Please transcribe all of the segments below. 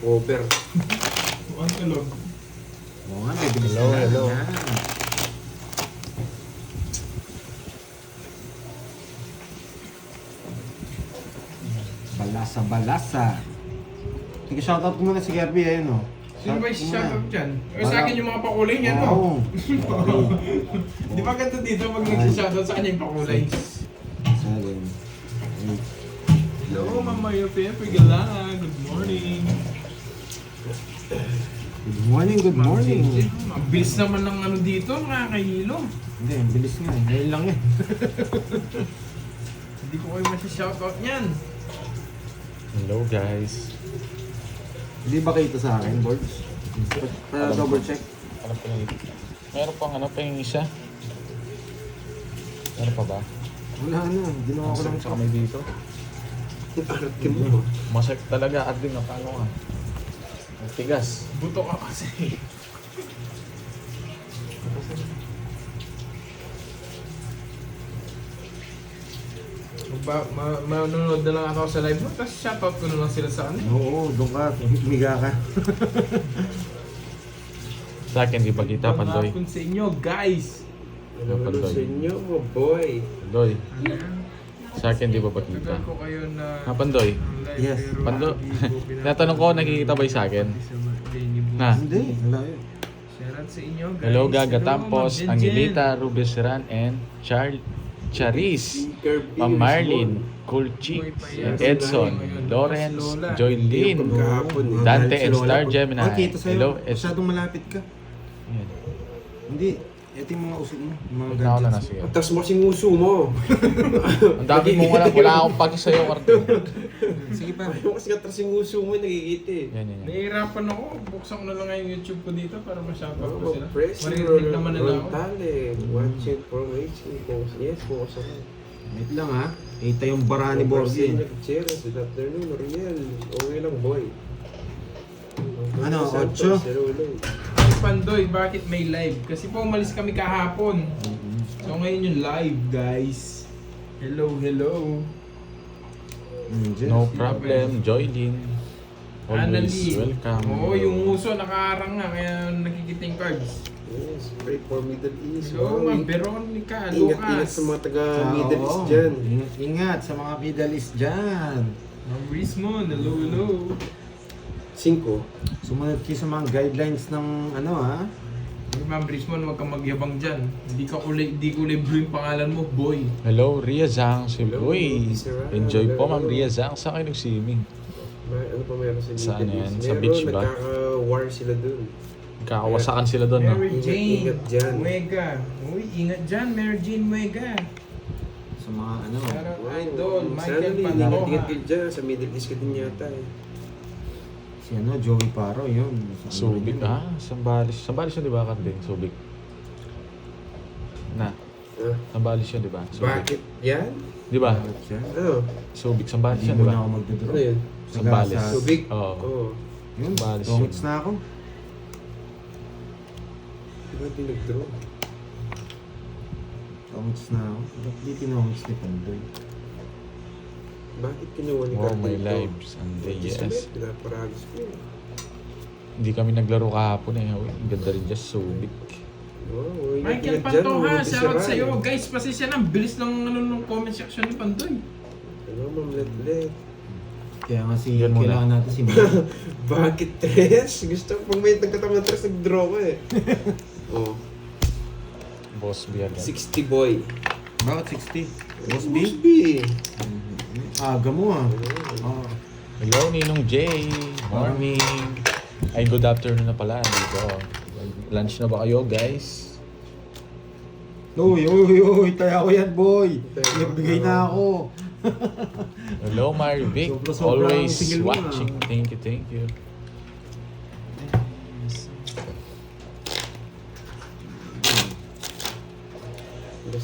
Over. Ang tulog. Oo nga, may bilis Hello, na. hello. Yan. Balasa. Sige, shoutout ko muna si Kirby, ayun o. Sino ba yung shoutout dyan? Sa akin yung mga pakulay niyan, no? Oo. Di ba ganito dito pag nag-shoutout sa kanya yung pakulay? Seven. Eight. Hello, Mama Yope. Pagala. Good morning. Good morning, good morning. Ang bilis naman ng ano dito, nakakahilo. Hindi, ang bilis nga. Ngayon lang yan. Hindi ko kayo masya-shoutout niyan. Hello guys. Hindi ba kita sa akin, boards? Para double check. Ano pa yung... Meron pang ano pa yung isa? Meron pa ba? Wala na, ginawa ko lang Masakit sa kamay dito. Arat ka mo. Masakit talaga at din na paano nga. Ang tigas. Buto ka kasi. Manonood na lang ako sa live mo, tapos shoutout ko na lang sila sa ano. Oo, doon ka. Humiga ka. Sa akin, di pa kita, Pandoy. Hapon sa inyo, guys. Ano sa inyo, mo boy? Pandoy. Sa akin, di pa kita. Tagal ko kayo na Pandoy. live, Yes. pero Pando. hindi ko pinapanood. Tinatanong ko, nakikita ba yung sa akin? Sa birthday ni Boss. Na. Hindi, wala yun. Shoutout sa inyo, guys. Hello, Gaga Hello, Tampos, Ma'am Jen Angelita, Rubiseran, and Charis, Ma'am Marlin, Cool Chick, Edson, Lawrence, Joylyn, Dante, and Star Gemini. Oh, kita sa'yo. Hello, Masyadong malapit ka. Yan. Hindi, ito yung mga usok mo. Yung mga Huwag na ako na gadgets. sige. Atas mo kasing uso mo. Ang dami mo wala akong pagi sa'yo, Martin. Sige pa. Ayaw kasi katras yung uso mo, nagigit eh. Yan. Nahihirapan ako. Buksan ko na lang nga yung YouTube ko dito para ma-shoutout ko sila. Press Maririnig naman nila ako. Rontale, watching from HC. Yes, po sa Wait lang ha. Kita yung bara ni Borgi. Gutierrez, good afternoon, Ariel. Okay lang, boy. Ano, Santos, 8? hello, hello. Ay, Pandoy, bakit may live? Kasi po umalis kami kahapon. So ngayon yung live, guys. Hello. No problem, Joylyn. Always welcome. Oo, yung uso nakaarang nga, kaya nakikiting cards. Yes, pray for Middle East. Hello, Wow, Ma'am Veronica, Ingat-ingat Lucas. sa mga taga Middle East dyan. Ingat sa mga Middle East dyan. Ma'am Rismon, hello. 5. Sumunod kayo sa mga guidelines ng ano ha. Ma'am Rismon, huwag kang magyabang dyan. Hindi kulay blue yung pangalan mo, boy. Hello, Ria Zhang, si Hello, Boy. Sir Ram. Enjoy po, Hello. Ma'am Ria Zhang. Saan kayo nag-swimming? Ano pa meron sa Saan Middle yan? East? Sa Meron, beach ba? nagkaka-war sila dun. Kakawasakan sila doon, no? Mary Jane Ingat dyan. Muega. Uy, ingat dyan, Mary Jane Muega. Sa mga ano. Shout out, Idol, Michael Sadly, Pantoja. ingat-ingat kayo dyan. Sa Middle East ka din yata eh. Si ano, Joey Paro yun. Sa ano Subic, yun, ah? Sambales. Sambales yun, di ba, Carden? Subic. Na. Ah, Sambales yun, di ba? Subic. bakit yan? Di ba? Bakit siya? Ano? Subic, Sambales Hindi yun, mo di na ba? ako magdodro. Ano yun? Sambales. Nag-aasas. Subic? Oo. Oo. Yun, Sambales tongits yun. na ako. Di ba di nag-draw? Tongits na ako. Ba't di tinongits ni Pandoy? Bakit kinuha ni Oh, Carlito? my lives. And yes. Pinaparagis ko yun. Hindi kami naglaro kahapon eh. Uy, ang ganda rin dyan, Subic. Wow, Michael ingat-ingat dyan, Pantoja, mga shout out Tisserand. sa'yo. Guys, pasensya na, ang bilis ng comment section ni Pantoy. Ano, Ma'am Letlet? Kaya nga si, Yan muna. kailangan natin si Mike. Bakit tres? Gusto ko pag may nagkatama ng tres, nag-draw ko eh. Oh, Boss B agad. 60 boy. Bakit 60? Boss B? Boss B. Aga mo ah. Ah. Hello, Ninong J. Morning. Ay, good afternoon na pala dito. Lunch na ba kayo, guys? Uy, taya ko yan boy. Nagbigay na ako. Hello, Marvic. Sobra-sobra ang Always tigil mo, watching. Thank you.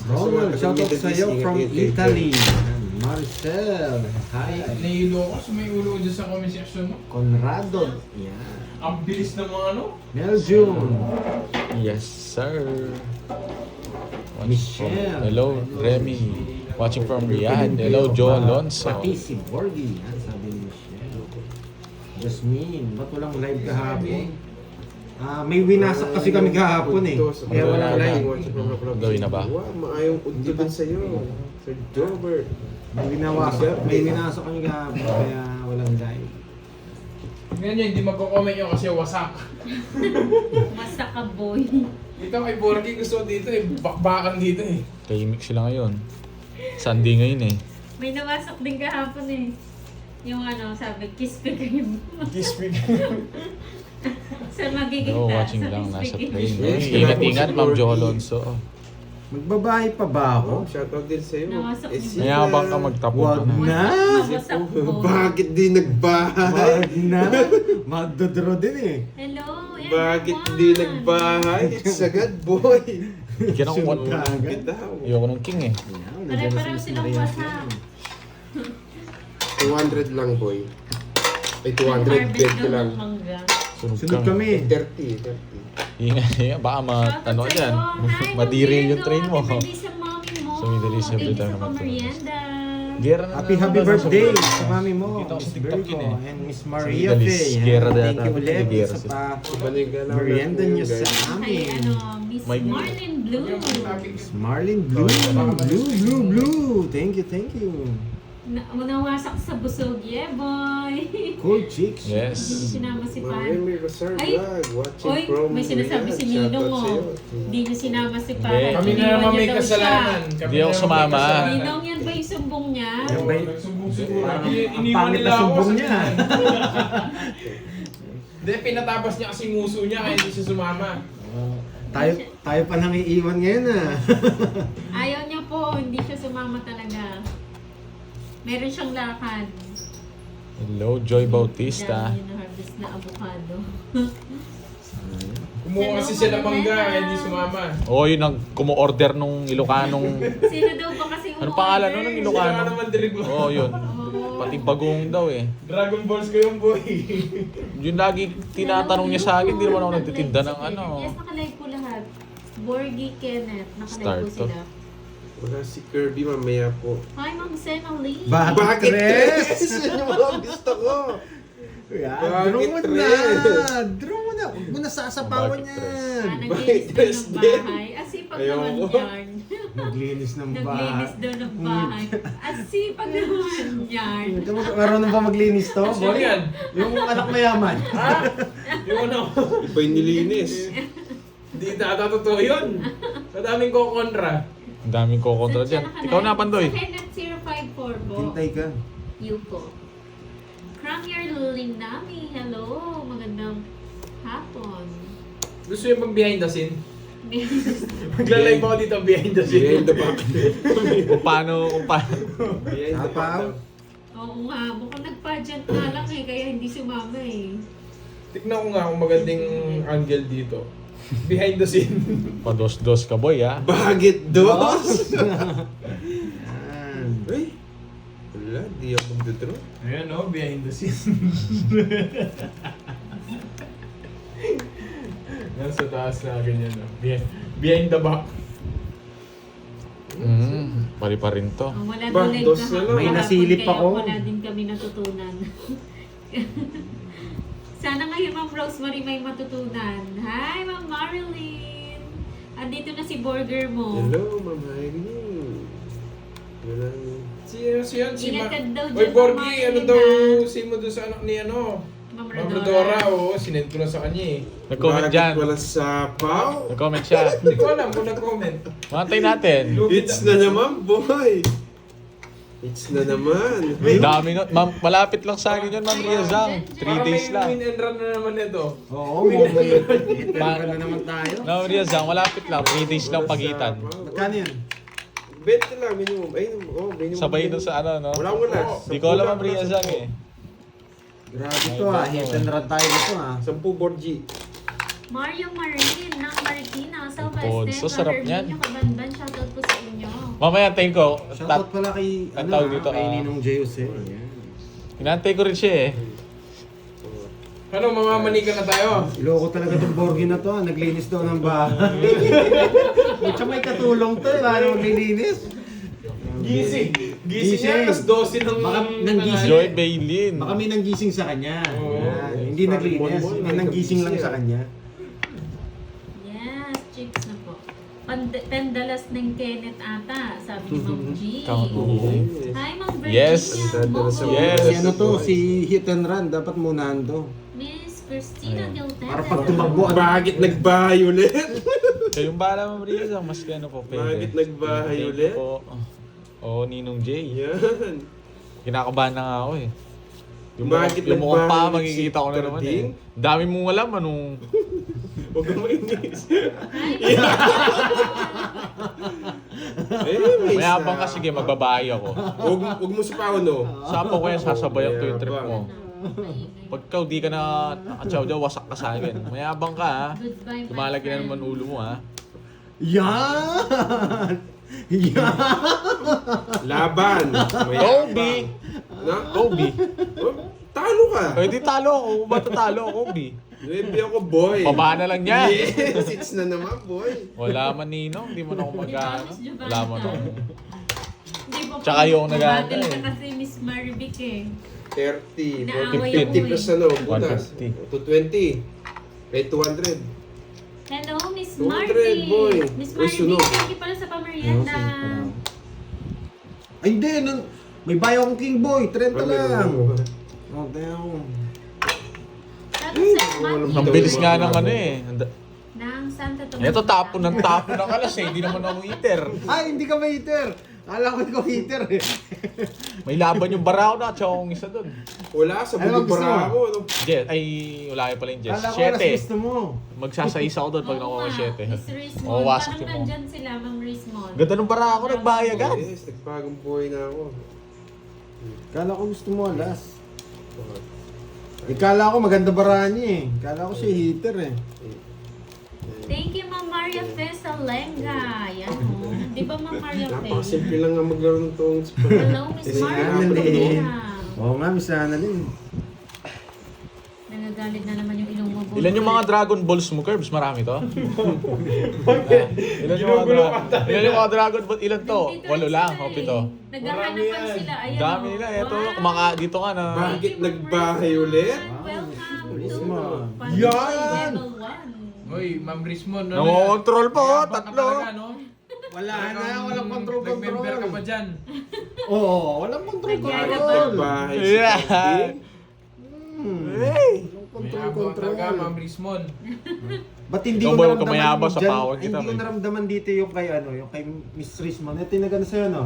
Ronald, shoutout sa'yo from Italy. Marcel. Hi. Nahilo ako, sumayulo ko dyan sa comment section mo. Conrado. Yan. Ang bilis ng mga ano. Belgium. Yes, sir. Michelle. Hello, Remy. Watching from Riyadh. Hello, Joe Alonso. Pati si Borgi. Yan sabi ni Michelle. Jasmine, ba't walang live kahapon? May winasak kasi kami kahapon eh. Kaya wala live. Gawin na ba? Wow, maayong udto din sa'yo. Sir Jobert. May winasak kami kahapon, kaya walang live. Ngayon yun, hindi magko-comment yun kasi wasak. Masak ka, boy. Dito kay Borgie gusto dito eh, bakbakan dito eh. Tahimik sila ngayon. Sunday ngayon eh. May nawasak din kahapon eh. Yung ano, sabi, kiss me kayo. Kiss me. Sa magiging No, watching lang. Nasa plane. Ingat-ingat, Ma'am Jo Alonso. Magbabae pa ba Oh, ako? shoutout din sa'yo. Nawasak din. sila. Mayabang ka magtapon Wag ka na. na! Mawasak boy. Bakit di nagbahay? Wag na! Magdodraw din eh. Hello, everyone. Bakit di nagbahay? It's a good boy. Bigyan ako Sunod one. ka agad. Bakit daw? Ayoko ng king eh. Pare-pareho silang wasak. 200 lang, boy. Ay, 200 Harvest bet ka daw lang. ng mangga. Sunod kami. 30. Ingat, baka ano Shoutout dyan. sa'yo. Hi, Madiri Diego. yung train mo. Happy birthday sa mommy mo. So, Middle East every Thank you time sa naman to. pamerienda. Gera na Happy naman birthday sa- sa mami mo, Kita ko sa Miss TikTok Virgo, yun eh. and Miss Maria Middle East, Faye. Gera Thank data. you ulit Gera sa sila. Balikan lang merienda natin, niyo sa guys. Kay amin. ano, Miss May- Marlin Blue. Miss Marlin Blue. Thank you. Nawasak sa busog, yeah boy. Cool chicks. Yes. Hindi sinama si Pan. Mami, Rosar Ay! Vlog, watching Oy, from may sinasabi si Riyadh. Ninong Shoutout mo. sa'yo. Hindi niyo sinama si Pan. Hindi. Kami na naman may kasalanan. Kami Hindi ako na naman may sumama. kasalanan. Ninong, yan ba yung sumbong niya? Yan ba yung- Nagsumbong siguro. Parang ang Iniwan pangit nila na ako sumbong sa niya. tingnan. Hindi, pinatapos niya kasi nguso niya kaya hindi siya sumama. Tayo pa nang iiwan ngayon ah. Ayaw niya po, hindi siya sumama talaga. Meron siyang lakad. Hello, Joy Bautista. Dami niya na-harvest na avocado. Kumuha kasi siya ng mangga kaya hindi sumama. Oo, yun ang kumu-order nung Ilocanong... Sino daw ba kasi Ano pangalan nun ng Sila Ilocano? nga naman dirigma. Oo, yun. Oo. Pati bagong daw eh. Dragon Balls ko yung boy. Yun lagi tinatanong niya sa akin, hindi naman ako nagtitinda ng ano. Yes, nakalive po lahat. Borgie Kenneth, nakalive Start po to. sila. Wala si Kirby, mamaya po. Hi, Ma'am Sena Lee. Bakit Tres? tres? Yan yung mga gusto ko. Yan, Bakit draw mo na. tres? Draw mo na. Huwag mo na sasapawan Bakit yan. Naglinis daw ng bahay. Asipag naman Ayoko. yarn. Naglinis ng bahay. Naglinis daw ng bahay. Asipag naman yarn. Marunong ba maglinis to? Sino yan? Yung anak mayaman. Ha? Yung ano? Iba yung nilinis. Hindi data totoo yun. Sa daming ko kontra. Ang daming kokontra Saan siya dyan. nakalive? Ikaw na, Pandoy. Sa Kenneth 054 po. Hintay ka. Yuko. Kramier Linami, hello. Magandang hapon. Gusto yung pag behind the scene? Magla-live ako dito behind the scene. Behind the back. Kung paano. Behind the back. Tapaw. Oo nga, mukhang nag-pageant nga lang eh, kaya hindi sumama eh. Tignan ko nga kung magandang angle dito. Behind the scene. Pados-dos ka, boy, ha? Bakit dos? Yan. Ay, wala, di ako magdodraw. Ayan o, behind the scene. Nasa taas na ganyan o. Behind the back. Pari pa rin to. Oh, wala Bah, tuloy dos kahapon, na lang. May nasilip kaya ako. wala din kami natutunan. Sana ngayon, Ma'am Rosemary, may matutunan. Hi, Ma'am Marilyn! Andito na si burger mo. Hello, Ma'am Irene. Wala. Sino yan? Si Ingat ka daw Oy, dyan, Borgie, Mama ano Elena. daw si mo doon sa anak ni ano? Ma'am Ma'am Rodora. Rodora, oo. Sinend ko na sa kanya eh. Nag-comment Bakit dyan. walang sapaw? Nag-comment siya. Hindi ko alam kung nag-comment. Mantay natin. It's na naman, boy. It's na naman. Dami nun. Ma'am, malapit lang sa akin yun, Ma'am Ria Zhang. 3 days Parang may lang. win and run na naman ito. Oo, ito na naman tayo. Ma'am Ria Zhang, malapit lang. 3 days lang pagitan. Magkano yan? Bet lang, minimum. Ay, oh, minimum. Sabay dun sa ano, no? Wala akong wala. Di ko alam, Ma'am Ria Zhang, eh. Grabe to ah. Hit and run tayo dito ah. 10 Borgie. Mario Marin ng Marikina. Salva Pod. So, sarap niyan. Kabanban, shoutout po sa inyo. Mamaya, tayo ko. Shoutout pala kay, ang tawag dito, kay ah. Ninong J. Jose. Yan. Inantay ko rin siya, eh. Ano, mamamanika na tayo? Iloko talaga itong Borgie na to ah. Naglinis daw ng bahay. Tsaka may katulong to eh. Paano maglilinis? Gising! Gising niya, alas 12 ng Baka tanghali. nanggising. Joy Bailin. Baka may nanggising sa kanya. Oo. Yan. Hindi naglinis. May nanggising lang sa kanya. Yes, chicks na po. Pendalas ng Kenneth ata, sabi ni Ma'am G. Count mo. Hi, Ma'am Virginia. Yes. Pendalas sa- Yes. Si ano to, si Hit and Run. Dapat munahan to. Miss Christina Giltena. Para pag tumakbo, Bakit nagbahay ulit? Kayong bala, Ma'am Riaz, ang mas ano po pwede. Bakit nagbahay Thank you ulit? po. Oo, Ninong J. Yan. Kinakabahan na nga ako eh. Bakit yung mukhang pa, nagbahay magkikita ko na si naman Ding? eh. Dami mong alam, anong... Huwag kang mainis. Hi, May Mayabang ka, sige, magbabahay ako. Huwag mo si Pauno. Sapo ko yan, sasabayan ko yung trip mo. Maingay. Pagka di ka na nakatsaw daw, wasak ka sa akin. Mayabang ka ha. Goodbye, my Lumalaki na friend. naman ulo mo ha. Yan! Yan! Laban. Kobe! Na? Kobe! Oh, talo ka. Pwede talo ako. Ba't talo ako, Kobe? Nuebe ako, boy. Pababa na lang niya. Yes, it's na naman, boy. Wala man Ninong, hindi mo na ako mag-ano. Wala mo na. Hindi po Tsaka yung nag-aantay. Battle ka kasi Miss Marvic eh. 30. Inaaway 50 ako plus eh. ano, butas. 150. To 20. May 200. Hello, Miss 200, Marvic. boy. Miss Uy, Marvic, sunog. thank you pala sa pamerienda. Ay, hindi. May bayo akong King Boy. 30 lang. Ano? Oh, damn. Sabi sa Matthew. Ang bilis nga ng ano eh. Ng Santa Tomas. Ito tapon ng alas eh. Hindi naman ako eater. Ay, hindi ka may hitter. Alam ko ikaw hitter eh. May laban yung Barao na at saka akong isa dun. Wala, sa Ano bulo gusto mo? para ako. Ano? Jet, ay wala pala yung Jess. Alam ko alas 7. gusto mo. Magsasais ako doon pag Oo nakuha nga, 7. Miss Rismond. Oo, wasak Parang yung mo. nandyan sila, Ma'am Rismond. Ganda ng bara ako, nagbahay agad. Yes, nagpagong buhay na ako. Kala ko gusto mo alas. Ikala ko maganda baraan niya eh. Kala ko siya hitter eh. Thank you, Ma'am Maria Fesa Lenga. Yan o. Di ba, Ma'am Maria Fesa? Napakasimple lang nga maglaro ng toong spa. Hello, Miss Si Maria Annalyn. Fesa. Oo nga, Miss Annalyn. Nagagalit na naman yung ilong mo. Ilan yung mga Dragon Balls mo, Curbs? Marami to? Ilan yung mga Dragon Balls? Ilan to? Nandito 8 rin lang, sila o 7. eh. Naghahanapan sila. Ayan Dami o. nila, eto. Wow. Kumaka dito ka na. Bakit nagbahay ulit? Welcome to Rismond. Pandoy Yan! Level 1. Hoy, Ma'am Rismond. Nangongontrol po, Mayabang ka tatlo. talaga, no? Wala na, walang control-control. Nag-member ka pa dyan. Oo, walang control-control. Nagbahay si Yeah. Christy. Hey! Mayabang talaga, Ma'am Control-control. Rismond. Ba't hindi Ikaw ko ba yung naramdaman kamayabang sa dyan? power Ay, kita, hindi ko boy? naramdaman dito yung kay ano, yung kay Miss Rismond. Ito yung nagano sa'yo, no?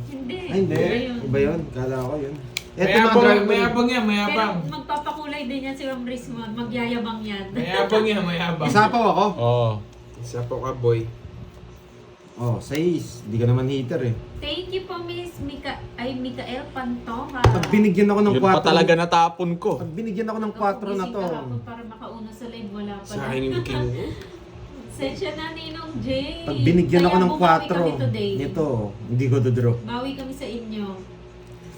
Hindi. Ay, hindi. Iba yun. Iba yun. Kala ko yun. Ito Mayabang yan, Pero mayabang. magpapakulay din yan si Ma'am Rismond. Magyayabang yan. Mayabang yan, mayabang. Isapaw ako. Oo. Isa po ka, boy. Oh, 6. Hindi ka naman hitter eh. Thank you po, Miss Mikael Pantoja. Pag binigyan ako ng Yun pa 4. talaga natapon ko. Pag binigyan ako ng 4 na to. Para makauna sa live, wala pa Sa akin yung king mo. Sensya na, Ninong Jay. Pag binigyan ako Kaya ng bumawi kami 4 today. nito, hindi ko dodraw. Bawi kami sa inyo.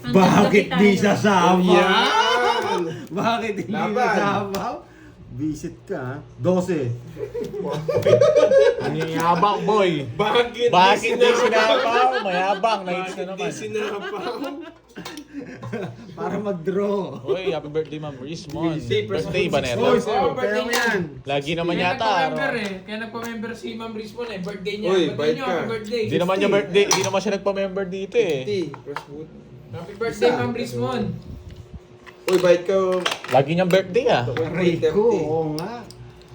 Hanggang Bakit gabi di tayo. sasama? Yan! Bakit hindi Laban. sasama? Visit ka, 12. Ang yabang, boy. Bakit Bakit di sinapaw? Mayabang, na-hits na Bakit naman. di sinapaw? Para mag-draw. Uy, happy birthday, Ma'am Rismond. Busy, Birthday ba neto? Oy, Oo, kaya mo yan. Lagi naman Kaya yata. nagpa-member ano? eh. Kaya nagpa-member si Ma'am Rismond eh. Birthday niya. Uy, Birthday bait niyo, ka. happy birthday. Hindi naman niya birthday, hindi naman siya nagpa-member dito eh. 50. Plus boot. Happy birthday, Ma'am Rismond. Uy, bait ka. Lagi niyang birthday ah. Rico, oo nga.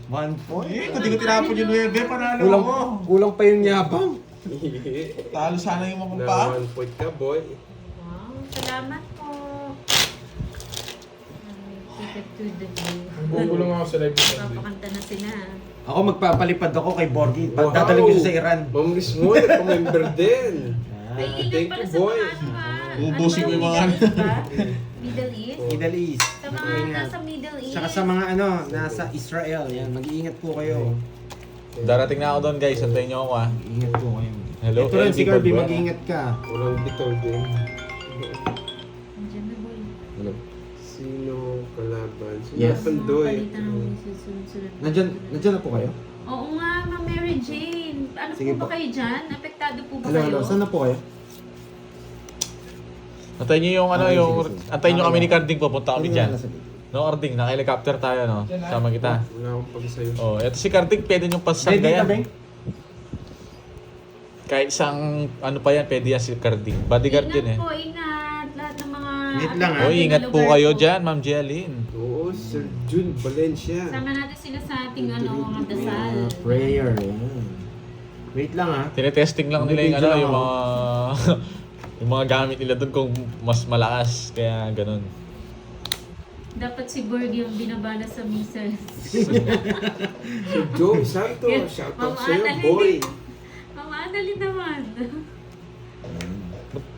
1 point. Kung di ko tinapon yung 9, panalo Kulang, kulang pa yung yabang. Talo sana yung mga Na 1 point ka, boy. Wow, salamat po. Ticket to the view. Bubulong ako sa live ni Ma'am. Papakanta na sila. Ako magpapalipad ako kay Borgie. Wow. Dadalhin ko siya sa Iran. Ma'am Rismond, nagpa-member din. Ay, ingat Thank pala you, sa boy. mga ano ha. Ubusin ko yung mga Middle East ba? Middle East? Middle East. Sa mga nasa Middle East. Saka sa mga ano, nasa Israel. Yan, mag-iingat po kayo. Darating na ako doon guys, antayin niyo ako ah. Mag-iingat po kayo. Hello, Ito rin LB si Kirby, Bagwell. mag-iingat ka. Walang bitaw din. Andiyan na boy. Sino kalaban? Sino Yes. Pandoy? Palitan ng susunod. Nandyan na po kayo? Oo nga, Ma'am Mary Jane. Ano Sige po ba po. kayo dyan? Apektado po ba Hello, kayo? hello. Saan na po kayo? Antayin nyo yung ano, Okay, yung... sige, sige. Antayin nyo kami Okay. ni Carding, pupunta kami Hindi dyan. na nasabi. No, Carding, naka-helicopter tayo, no? Sama kita. Wala akong pag sa'yo. Oh, eto si Carding, pwede nyo pasang Ready ka, yan. Beng? Kahit isang, ano pa yan, pwede yan si Carding. Bodyguard din eh. Ingat po, ingat. Lahat ng mga... Ingat lang, ha? Uy, ingat po kayo dyan, Ma'am Jeline. Oo, Sir Jun Valencia. Sama natin sila sa ating mga dasal. Prayer. Yan. Wait lang ha. Tinetesting lang nila yung Video ano, lang yung ako. mga... yung mga gamit nila doon kung mas malakas. Kaya ganun. Dapat si Borg yung binabala sa missiles. Joe Santo, Yes, shout out Mama sa'yo, Annalyn. boy. Mama Annalyn naman.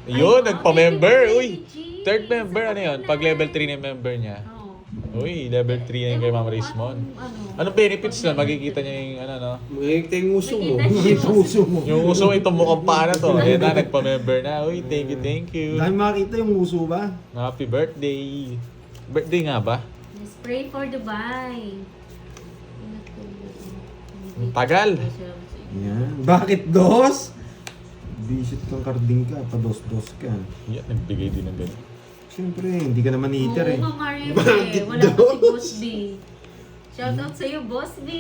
Yun, Ay, nagpa-member. okay, Uy, Gigi. third member, ano yun? Pag level 3 na yung member niya. Oo. Uy, level 3 na yung kay Ma'am Rismon. Anong benefits na? Makikita niya yung ano, no? Makikita yung uso mo. Makikita niya. Puso mo. Yung uso itong mukhang paa na to. Eh na, nagpa-member na. Uy, thank you. Dahil makita yung uso ba? Happy birthday. Birthday nga ba? Let's pray for Dubai. Ingat po. Ang tagal. Yan. Bakit dos? Visit kang Carding ka, pa-dos-dos ka. Yan, nagbigay din ng ganun. Siyempre, hindi ka naman eater eh. Oo, Mario. Bakit Wala pa si dos? Boss B. Shoutout sa'yo, Boss B.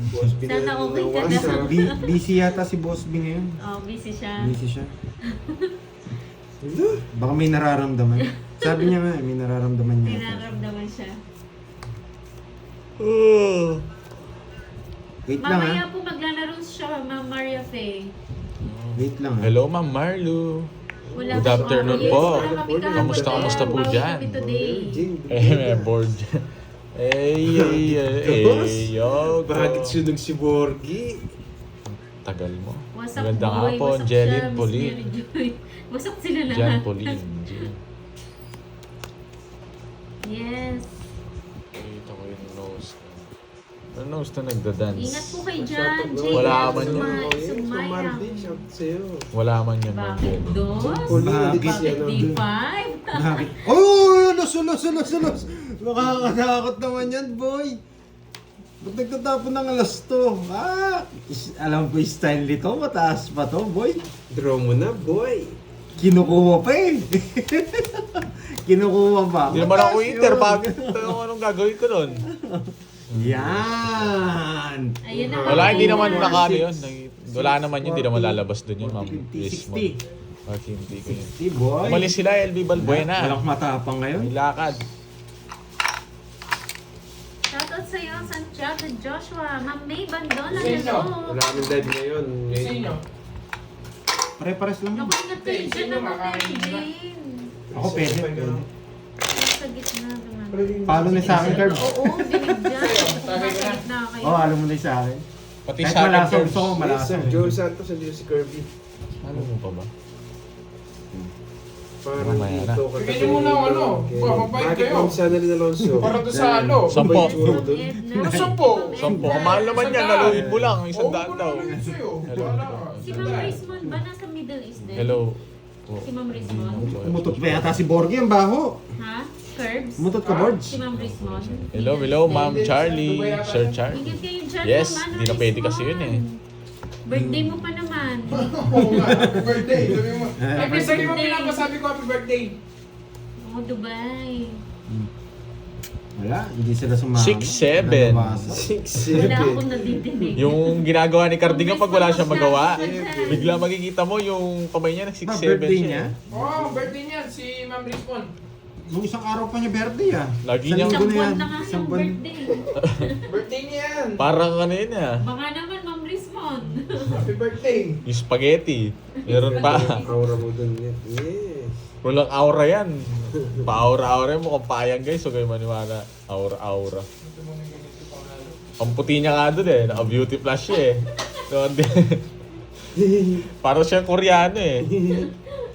Boss, Sana okay ka binanawasan. na. Busy yata si Boss B ngayon. Oh, busy siya. Busy siya. Baka may nararamdaman. Sabi niya nga, may nararamdaman niya. Tinaramdaman siya. Wait lang ha. Mamaya po maglalaro siya, Ma'am Maria Faye. Wait lang ha. Hello, Ma'am Marlu. Wala Good po afternoon kami. po. Wala kami kahapon. Kamusta po Bawi dyan? kami today. Eh, bored. Yo. Bakit sunog si Borgie? Tagal mo. Wasak Magandang boy, hapon, wasak Jelly, siya, Miss Pauline. Mary Joy. Wasak sila Jan, lahat. Pauline. Jean. Yes. Ito ko yung nose. Yung nose na nagda-dance. Ingat po kay Jan. Shout out, Jay. Wala man yun. Sumayang. Mardi, shout out sa'yo. Wala man yan, Ma'am Bakit Jen. dos? Pauline, Bakit? siya, no? Bakit D5? Bakit? Oh, los. Nakakatakot naman yan, boy. Ba't nagtatapon ng alas to? Alam ko yung style nito, mataas pa to, boy. Draw mo na, boy. Kinukuha pa eh. Kinukuha pa. Hindi naman ako Mataas inter. yun. Bakit? Anong gagawin ko nun? Yan. Ayun na. Wala, hindi naman Ayun. nakano yun. Wala naman yun. Hindi naman lalabas dun yun, Ma'am 50, Rismon. 60. Okay, hindi ko yun. Si boy. Umalis sila, LB Balbuena. Walang matapang ngayon. May lakad. Shoutout sa'yo, Santiago Joshua. Ma'am May Bandola. Sa inyo. Hello. Wala kami live ngayon. Sa inyo. Pare-pares lang. Naku, ingat kayo Sa dyan inyo, naman kay makain na. Jane. Ako pwede. Sa gitna naman. Follow na sa akin, Carb. Oo, dinig dyan. Nasa gitna kayo. Oh, alam mo na sa akin. Pati Kahit sa akin, malasa Curbs. gusto ko, Yes, malasa. Sir Joe Santos, andito si Kirby. Ano mo pa ba? Parang Mamaya na. dito. Bigyan niyo muna ng ano, papapayag Bakit kayo. Ma'am Sanalyn Alonso? Para doon sa ano. Sampo. May tsura doon. Ano, sampo? Sampo. Ang mahal naman yan. Naluin mo lang. Isang daan daw. Oo, sa'yo. Hello. Wala. Si Ma'am Rismond ba nasa Middle East din? Hello. Si Ma'am Rismond? Umutot pa yata si Borgie, ang baho. Ha? Curbs? Umutot ka, Borge. Si Ma'am Rismond? Hello, Ma'am Charlie. Sir Charlie. Ingat kayo dyan Yes, naman, di na pwede kasi yun eh. Birthday mo pa naman. Oo nga, happy birthday. Sabi mo, Happy sabi mo birthday. pinapasabi ko happy birthday. Oh, Dubai. Wala, hindi sila sumama. 6'7". Wala 6'7". akong nadidinig. Yung ginagawa ni Cardingan pag wala siyang magawa, Bigla bigla makikita mo yung kamay niya nag 6'7" birthday siya. niya? Oo, birthday niya, si Ma'am Rispon. Nung isang araw pa niya birthday ah. Lagi Isang niyang- Isang linggo buwan yan. na nga Isang yung buwan. birthday. Birthday niya yan. Parang ano yun ah. Baka naman, Ma'am Rismond. Happy birthday. Yung spaghetti. Meron pa. Aura mo doon. Yes. Walang aura yan. Pa-aura-aura mo kung payang guys. Huwag kayo maniwala. Aura-aura. Ito mo na ganito pa nga. Ang puti niya nga doon eh. Naka-beauty flash siya eh. So, parang siyang Koreano eh.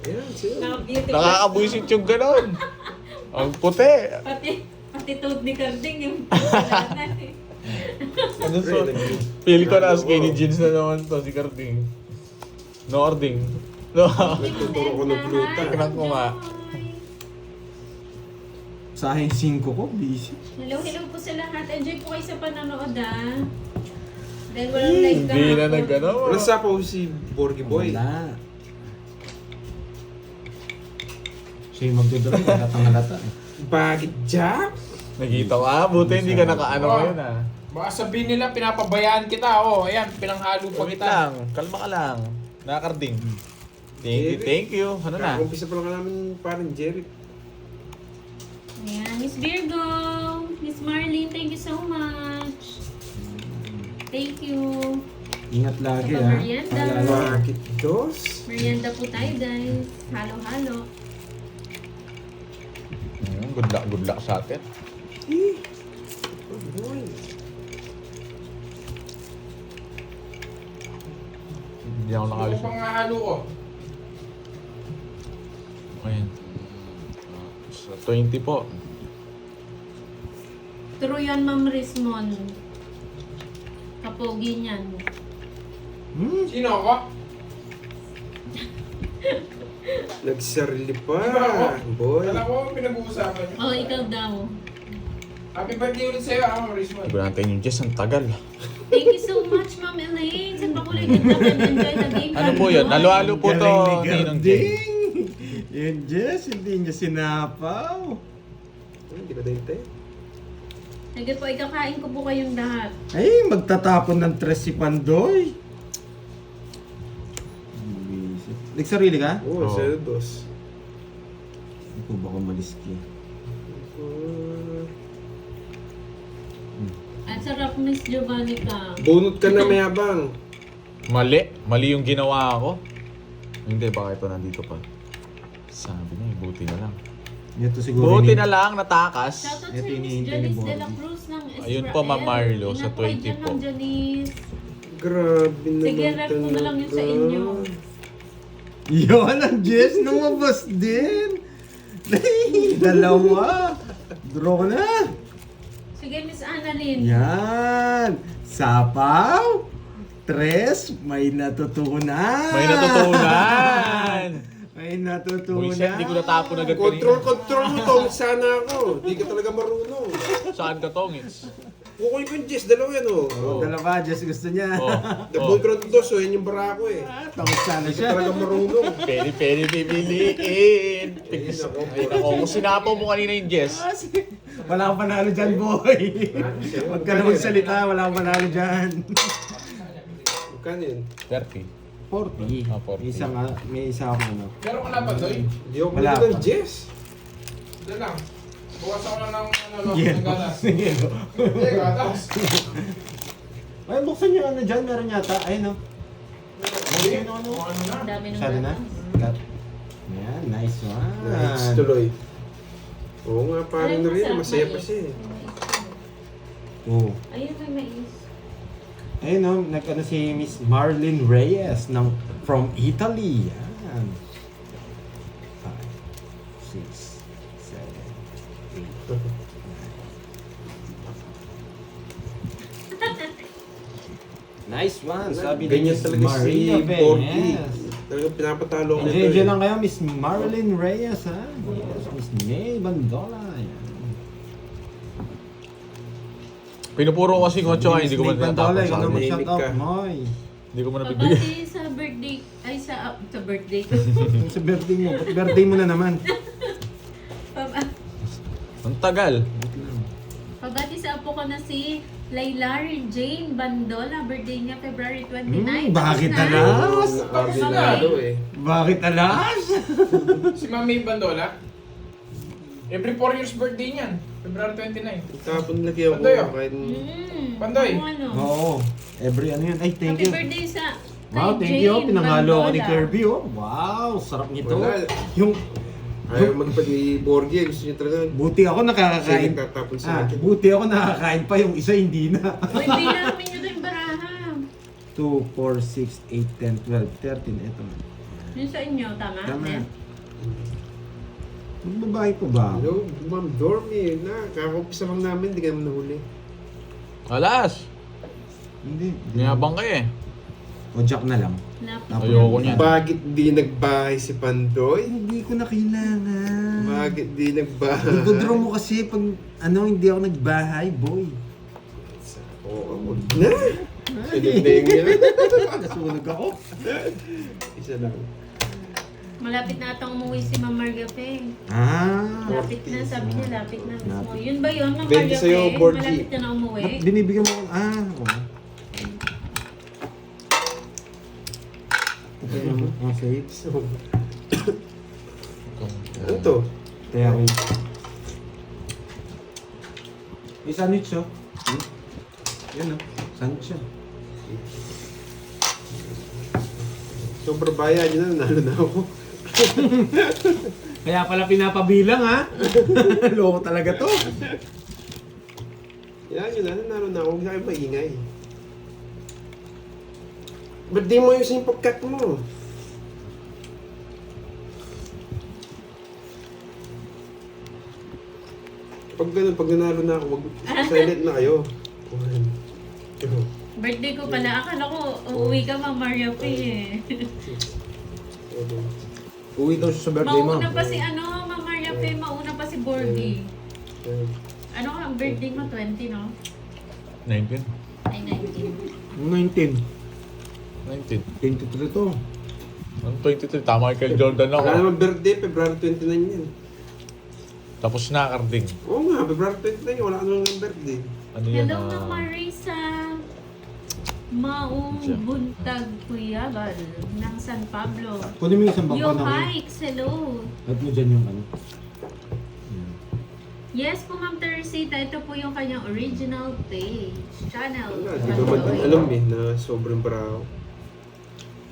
Yan, sila. Naka-beauty. Nakakabuisit yung ganon. Ang puti. Pati toad ni Carding yung kasalanan eh. Ano so? Feel ko na skinny jeans na naman to si Carding. Nording. No. Nagtuturo ko ng gluta. Tignan ko nga. Sa akin 5 ko, busy. Hello po sa lahat. Enjoy po kayo sa panonood ah. Dahil walang live Hindi na kahapon. nag-ano. Wala sa po si Borgie Boy. Wala. Siya yung magdodraw, halatang-halata eh. Bakit, Jack? Nakita ko, buti hindi ka nakaano Oh. ngayon ah. Baka sabihin nila, pinapabayaan kita. Oh, ayan, pinanghalo pa Wait kita. lang, kalma ka lang. Nakakarding. Thank you. Ano na? Kakakumpisa pa lang namin parang Jerry. Ayan, Miss Virgo. Miss Marlene, thank you so much. Thank you. Ingat lagi Sa ha. merienda. Paalala. Bakit, dos? Merienda po tayo, guys. Halo-halo. Good luck sa atin. Eh. Oh, boy. Hindi ako Ano nakalis. pang halo ko? Ayan. Sa 20 po. True yan, Ma'am Rismon. Kapogi niyan. Sino ako? Nagsarili pa. Sino ako? Boy. Alam ko pinag-uusapan niyo. Oh, ikaw daw. Happy birthday ulit sa'yo, Rismon. Iba natin yung Jess, ang tagal. Thank you so much, Ma'am Elaine. Saan ba kulay ganda ka? Enjoy the game. Ano po yun? Halo-halo po to, Galing ni Ninong Jess. Garding. Yun, Jess, hindi niya sinapaw. Hindi ka dahil tayo. Sige po, ikakain ko po kayong lahat. Ay, magtatapon ng tres si Pandoy. Nagsarili ka? Oo, Oo. sa'yo, dos. Ito baka maliski. At sarap, Miss Giovanni ka. Bunot ka na mayabang. Mali yung ginawa ko. Hindi, baka ito nandito pa. Sabi niya, buti na lang. Ito siguro Buti ni- na lang, natakas. Shoutout Ito sa Miss hinihintay ni Janice de la Bobby. Cruz ng Israel. Ayun po, Ma'am Marlo, sa Ingat po kayo 20 dyan, po. Ma'am Janice. Grabe naman Sige, ref ko na lang yun sa inyo. Yun, ang Jess lumabas din. Dalawa. Draw na. Sige, Miss Annalyn. Yan. Sapaw. Tres. May natutunan. May natutunan. May natutunan. Buiset, di ko natapon agad Control mo tong sana ako. Di ka talaga marunong. Saan ka tongits? Kukunin ko yung Jess, dalawa yan oh. Oh, dalawa, Jess gusto niya. Dabon ko ng dos, oh, yan yung barako eh. Tawag sana Di ka siya. talaga marunong. Peri pipiliin. Ay, nako, kung sinapaw mo kanina yung Jess. Wala kang panalo dyan, boy. Huwag ka na magsalita, wala kang panalo dyan. Magkano yun? 30. 40. Ah, 40. May isa akong ano. Meron ka na ba, Doy? Di ako Wala kumili ng pa. Jess. Ito lang. Bukas ako na ng Yelo. gatas. Yelo. Hindi, gatas. Ay, buksan nyo ano dyan, meron yata. Ayun no. Hindi, Ano, ano? kung ano na. Ang dami ng Masyado na? gatas. Yan, nice one. Nice tuloy. Oo nga, parang Alam mo, rin. sarap Masaya mais. pa siya eh. Oh. Ayun, may mais. Ayun no, nag-ano si Miss Marlene Reyes from Italy. Yan. 5, 6, 7, 8. Nice one, sabi ni Ganyan Miss talaga si Maria Borgie. Reyes. Talagang pinapatalo ko Enjoy nito enjoy eh. lang kayo, Miss Marlene Reyes, ha? Yes, Miss May Bandola. Yan. Pinupuro ko kasi ng 8 ay hindi ko man Miss May Bandola, tinatapon ikaw sa na akin. mag-shout Tahimik out, ka. Moy. Hindi ko man nabibigay. Pabati sa birthday, ay sa birthday ko. Sa birthday mo, ba't birthday mo na naman? Ang tagal. Pabati sa apo ko na si Lailari Jane Bandola. Birthday niya February 29. Bakit Tapos na. alas? Kabinado eh. Bakit alas? Si Mami Bandola. Every 4 years birthday niyan. February 29. Tapon lagi ako Pandoy, oh. kahit Pandoy. Ano? Oo. Every ano yun. Ay, thank Happy you. birthday sa Wow, kay thank you. Jane Pinanghalo ako ni Bandola. Kirby, oh. Wow, sarap nito. Wala. Yung, ayaw magpag-Borgie. Gusto niya talaga. buti ako Kasi nakakakain. nagtatapon sa Ah, akin. buti ako nakakain pa, yung isa hindi na. Uy, hindi namin yun yung baraha. 2, 4, 6, 8, 10, 12, 13. Ito. Yun sa inyo, tama? Tama. Then, Magbabahay pa ba? Hello, Ma'am Dormy. Na, kakaupisa lang namin. Hindi ka naman nahuli. Alas! Hindi. Niyabang ka eh. O Jack na lang. laptop. Ayoko niyan. Bakit di nagbahay si Pandoy? Hindi ko na kailangan. Bakit di nagbahay? Nagdodraw mo kasi pag ano, hindi ako nagbahay, boy. Oo, wag na. Pinagdeng niya. Nasunog ako. Isa lang. Malapit na atang umuwi si Ma'am Marga Pe. Lapit na, sabi niya, lapit na mismo. Yun ba yun, Ma'am 20 Marga sa'yo, Pe? Borgie. Malapit ka na umuwi? Ba't binibigyan mo? Oo. Okay. Ano to? Kaya rin. May sandwich, oh. Yan, oh. Sandwich yan. Sobrang bayan yun na, nanalo na ako. Kaya pala pinapabilang, ha? Loko talaga to. Yan yun na, nanalo na ako. Huwag na kayo maingay. Ba't di mo yung pagkat mo? Pag ganun, pag nanalo na ako, silent na kayo. Birthday ko pala. Akala ko uuwi ka, Ma'am Maria Pe eh. Uwi daw siya sa birthday mo. Mauna pa si Ma'am Maria Pe, mauna pa si Borgie. Ano ka, ang birthday mo? 20, no? 19. Ay, 19. 19. 19. 23 to. Ang 23, tama kay Jordan ako. Wala naman birthday, February 29 yan. Tapos na, Karding. Oo nga, February 29 wala ka naman birthday. Ano yan? Hello, Ma'am Marisa. Maong buntag kuyabal ng San Pablo. Kunin mo yung isang Yo, bangko na Hikes, hello. At mo dyan yung ano. Yes po, Ma'am Teresita. Ito po yung kanyang original page. Channel. Wala, di ko man alam na sobrang bravo.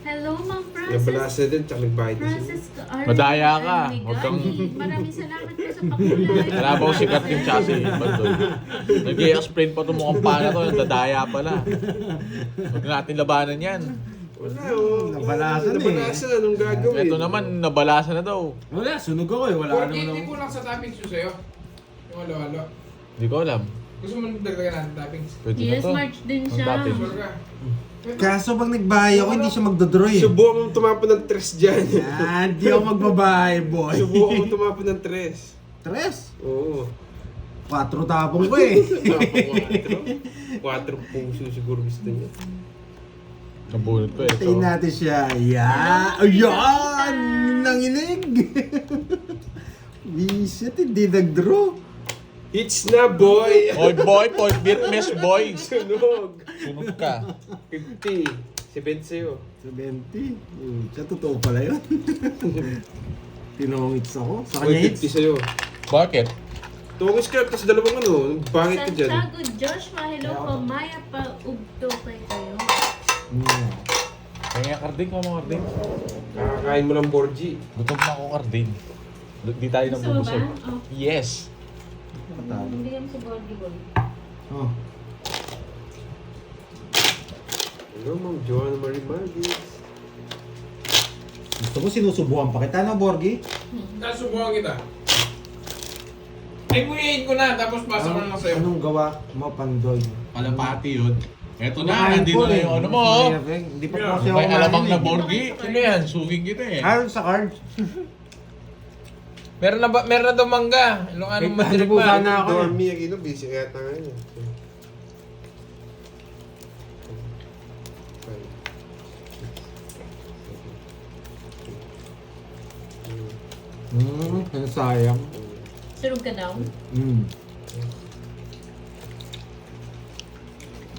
Hello, Ma'am Nabala Francis. siya din, tsaka nagbayad din siya. Francisco Madaya ka. Armigani. Huwag kang- Maraming salamat po sa pakulay. Wala ba sikat yung chassis? Bandoy. Nag-i-explain pa itong mukhang pana to, nadadaya pala. Huwag natin labanan yan. Wala, oh. Nabalasan eh. Nabalasan, anong gagawin? Ito naman, nabalasan na daw. Wala, sunog ako eh. Wala Borgie, naman hindi ako. ko lang sa toppings yun sa'yo. Yung halo-halo. Hindi ko alam. Gusto mo dagdagan natin toppings? Pwede na Yes, to. March din Ang siya. dati. Sure ka? Kaso pag nagbahay ako, hindi siya magdodraw eh. Subukan mong tumapon ng tres dyan. Hindi ako magbabahay, boy. Subukan mong tumapon ng tres. Tres. Oo. 4 tapong ko eh. Quatro puso siguro gusto niya. Nabunod ko ito. Tayin natin siya. Ayan! Nanginig! Visit, hindi nag-draw. Hits na, boy! Oy boy, Vietnamese boy. Sunog! Sunog ka. 50. 70 sa'yo. 70. Siya, totoo pala yun. Tinongits ako. Sa Boy, kanya 50 hits. sa'yo. Bakit? Tuwang scrap, tapos dalawang ano. Bakit ka dyan? Santiago Joshua, hello po. Maya pa ugto kay kayo. Kaya Karding ko mga Karding. Kakakain mo ng Borgie. Gutom na ako Karding. Di tayo Gusto mo ba? nabubusog. Oh. Yes. Hindi kami si Borgie Boy. Oh. Hello, Ma'am Joanna Marie Margis. Gusto mo sinusubukan pa kita na, Borgie? Nasubukan kita. Ay, nguyain ko na, tapos pasa ko na lang sa'yo. Anong gawa mo, Pandoy? Palapati yun. Eto na, Kumain nandito po na eh. yung ano mo. oh. Hindi pa Yeah. kasi ako May alamang kumain na eh. Borgie. Sino yan? Suging kita eh. Sa card. Meron na daw mangga. Ilong anong Wait, madirig ano po pa. sana ako eh. Dormi, Aquino, busy kaya tayo ngayon. Ang sayang. Surog ka daw?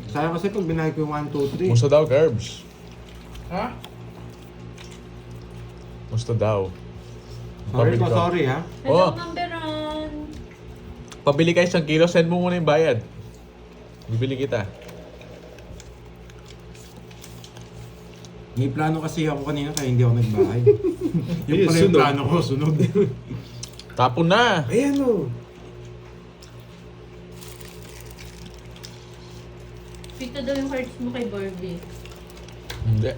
Sayang kasi pag binahay ko yung 1, 2, 3. Musta daw, Curbs? Ha? Musta daw? Sorry Pabili po, ka. sorry ha. Hello, Oh. Ma'am Beron. Pabili ka 1 kilo, send mo muna yung bayad. Bibili kita. May plano kasi ako kanina kaya hindi ako nagbahay. Yung pala yung sunog. plano ko, sunog. Tapon na! Ayan o. Pito daw yung hearts mo kay Barbie. Hindi.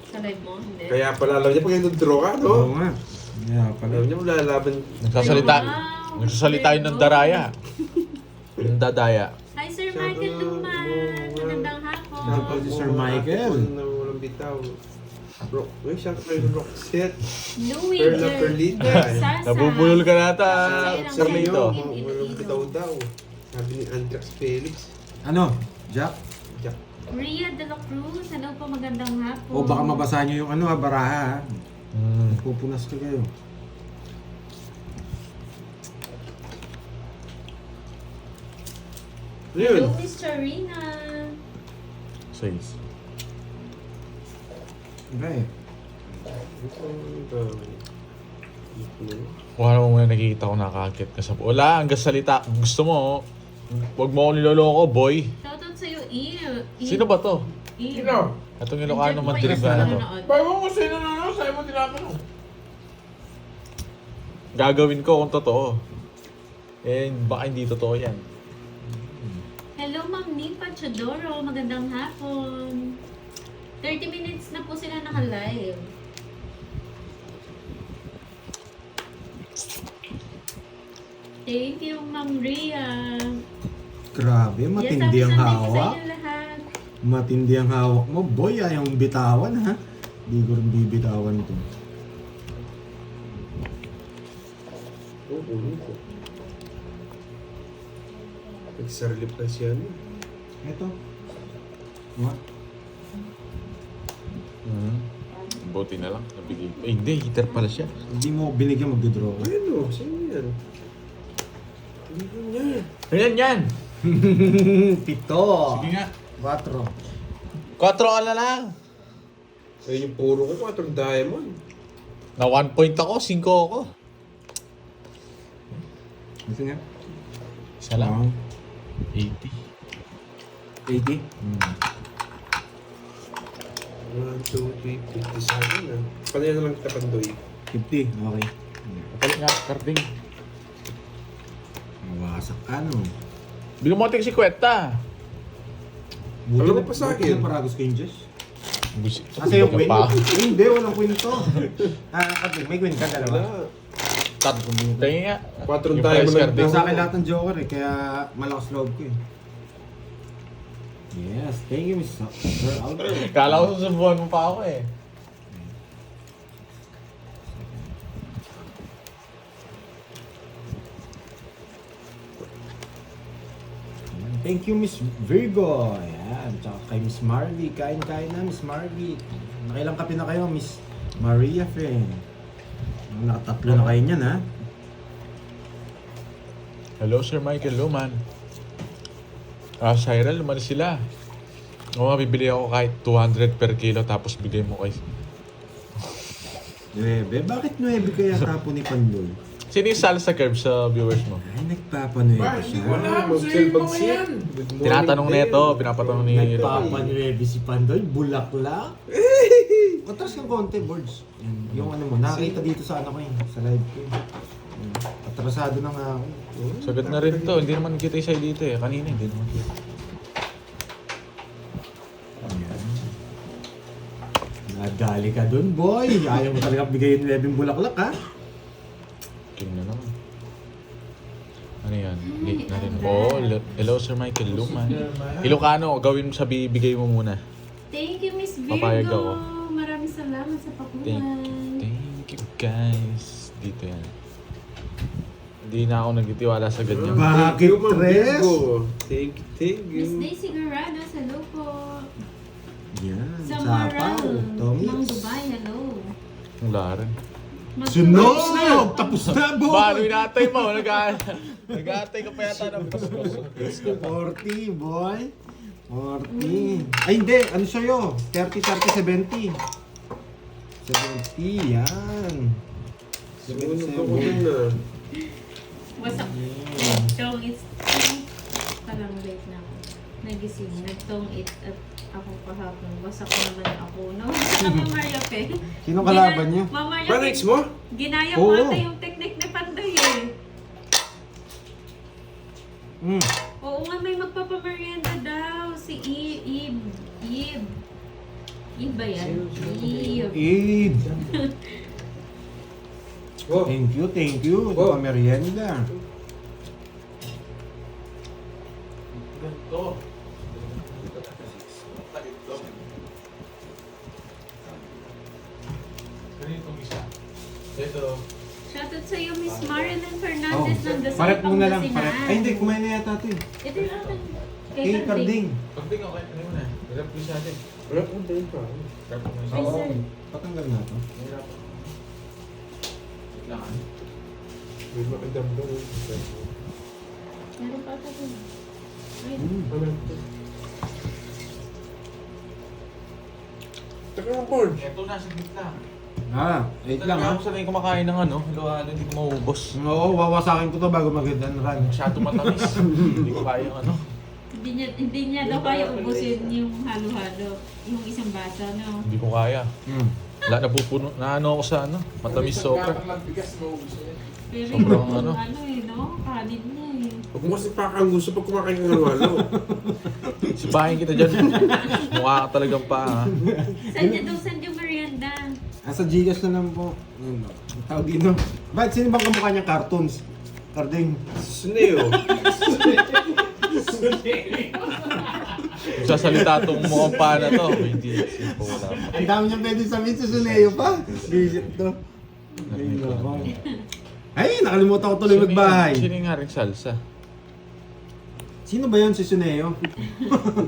Sa live mo? Hindi. Kaya pala alam niya pag nag-draw ka, no? Oo nga. Yeah, pala. Alam niya lalaban. Nagsasalita. Wow. Nagsasalita yun ng daraya. Yung dadaya. Hi, Sir Michael Duman. Magandang hapon. Shout out to Sir Michael. Na walang bitaw. Rock. Uy, shout out kay Roxette. Louis Perla Perlita. Sasa. Nabubulol ka nata, Sa iyo, Carlito. walang bitaw daw. Sabi ni Antrax Felix. Ano? Jack? Jack. Ria de la Cruz. Hello po, magandang hapon. O baka mabasa nyo yung ano ha, baraha ha. Pupunas ka kayo. Hello, Yun. Miss Charina. 6. Okay. Wala mo muna nakikita ko nakakakit ka sa... Wala, hanggang salita. Kung gusto mo, huwag mo ako niloloko, boy. Shoutout sa'yo, Eve. Sino ba to? Eve. Sino? Itong Ilocano Nandiyan po kayo sa Madrigano. nanonood. Bago ko sino na sa'yo mo tinatanong. Gagawin ko kung totoo. Eh, baka hindi totoo yan. Hello, Ma'am Nipa Chodoro. Magandang hapon. 30 minutes na po sila naka-live. Thank you, Ma'am Rhea. Grabe, matindi ang Yes, happy Sunday po sa hawak. inyo lahat. Matindi ang hawak mo. Boy, ayaw mong bitawan ha. Di ko rin bibitawan to. Oo, ko. Nagsarili pa siya. Ito. What? Buti na lang. Nabigay. Eh, hindi. Heater pala siya. Hindi mo binigyan magdodraw. Ayun o, sino yan? Hindi ko niya. Ayan yan! Pito. Sige nga. 4. 4 ka na lang. Ayun yung puro ko, 4 diamond. Na 1 point ako, 5 ako. Gusto niya? Isa lang. 80. 80? 1, 2, 3, 57 ah. Panay na lang kita pandoy. 50. Okay. Kapalit nga, karding. Mawasak ka no. Binumoting si Kweta. Alam mo pa sa akin. Buti na paragos ko yung Diyos. Busi. Kasi yung Ka queen. pa. Hindi, walang queen to. Kapag may queen ka, dalawa. Wala. Tingin nga. 4 Yung diamond price card lang. Sa akin lahat ng joker eh, kaya malakas loob ko eh. Yes, thank you Mr. Sir Albert. Kala ko susubuhan mo pa ako eh. Thank you Miss Virgo. Ayan, tsaka kay Miss Marvy. Kain-kain na Miss Marvy. Nakailang kape na kayo Miss Maria friend. Nakatatlo na kayo niyan ha. Hello, Sir Michael Luman. Cyril, lumalis sila. Oo, bibili ako kahit 200 per kilo tapos bigay mo kay... 9. Bakit 9 kaya tapo ni Pandoy? Sino yung sala sa curve sa viewers mo? Ay, nagpapanuwi Ba, ko hindi siya. ko alam. Sa'yo Mag-silbag yung mga siya. yan. Good morning, Tinatanong Dale. nito, pinapatanong ni... Nagpapanuwi si Pandoy, bulaklak. Patras kang konti, boards. Yung ano mo, nakita dito sa ano ko yun, sa live ko yun. Atrasado na nga ako. Sagot na rin to, hindi naman kita sa'yo dito eh. Kanina hindi naman kita. Ayan. Nadali ka dun, boy. Ayaw mo talaga bigay yung 11 bulaklak, ha? King na naman. Ano yan? Late na rin. Oh, hello Sir Michael Luman. Ilocano, gawin mo sa bibigay mo muna. Thank you, Miss Virgo. Papayag ako. Maraming salamat sa pakulan. Thank you guys. Dito yan. Hindi na ako nagtitiwala sa ganyan. Bakit, Thank you, Ma'am Tres? Virgo. Thank you. Miss Daisy Guarados, hello po. Yan, Sa sapaw. Maral ng Tomits. Dubai, hello. Wala rin. Sunog! Tapos na, boy! Paano inatay mo? Nag-aatay ka pa yata ng gusto. 40, boy. 40. Ay, hindi. Ano sa'yo? 30, 30, 70. 70, yan. Sumunod ako dun ah. Wasak. Tong it. Parang late na ako. Nagising. Nagtong it at ako kahapon. Wasak naman ako. Nawasak na Mama Maria Pe. Sino kalaban niya? Mama Maria Paano Pe. mo? Ginaya Oo. mo ata yung technique ni Pandoy eh. Oo nga, may magpapamerienda daw. Si Eve. Eve ba yan? Eve. Eve. Oh, Thank you. Ito Oh. pa merienda. Ganito. Ganito isa. Ito. Shoutout sa'yo, Miss Marilyn Fernandez ng Dasal, Paret mo na lang. Pangasinan. Paret. Ay, hindi. Kumain na yata ito eh. Ito yung akin. Kay Carding. Pagting okay, ano yun eh. Hirap ko sa atin. wala akong tayo pa. Hirap ko Ay, sa Oo. sir. Patanggal na ito. Hirap. May makadamdam. Meron pa ata dun. Ay, Ano ito? Taka ang board. Ito na, saglit lang. Ah, 8 lang ha. Ako sanay kumakain ng ano, halo-halo, hindi ko maubos. Oo, wawasakin ko to bago mag-hit and run. Masyado matamis. Hindi ko kaya yung ano. hindi niya daw kaya ubusin yung halo-halo. Yung isang baso, no? Hindi ko kaya. Wala, napupuno. Naano ako sa ano, matamis sobra. Magbigas mo gusto niya. Pero Sobrang yung ano. no? Kanin niya eh. Huwag mo kasi pakang gusto pag kumakain ng halo. Sipahin kita dyan. Mukha ka talagang pa, ha? Saan yung merienda? Sa Gcash na lang po. Yun, ang tawag dito. Bakit sino bang kamukha niya cartoons? Carding. Suneo. Kung sasalita itong mukhang pa na to, hindi. Simple, wala pa. Ang dami niya pwede sabihin sa Suneo pa. Visit to. Ay, nakalimutan ko tuloy magbahay. Sino yung nga rin salsa? Sino ba yun si Suneo?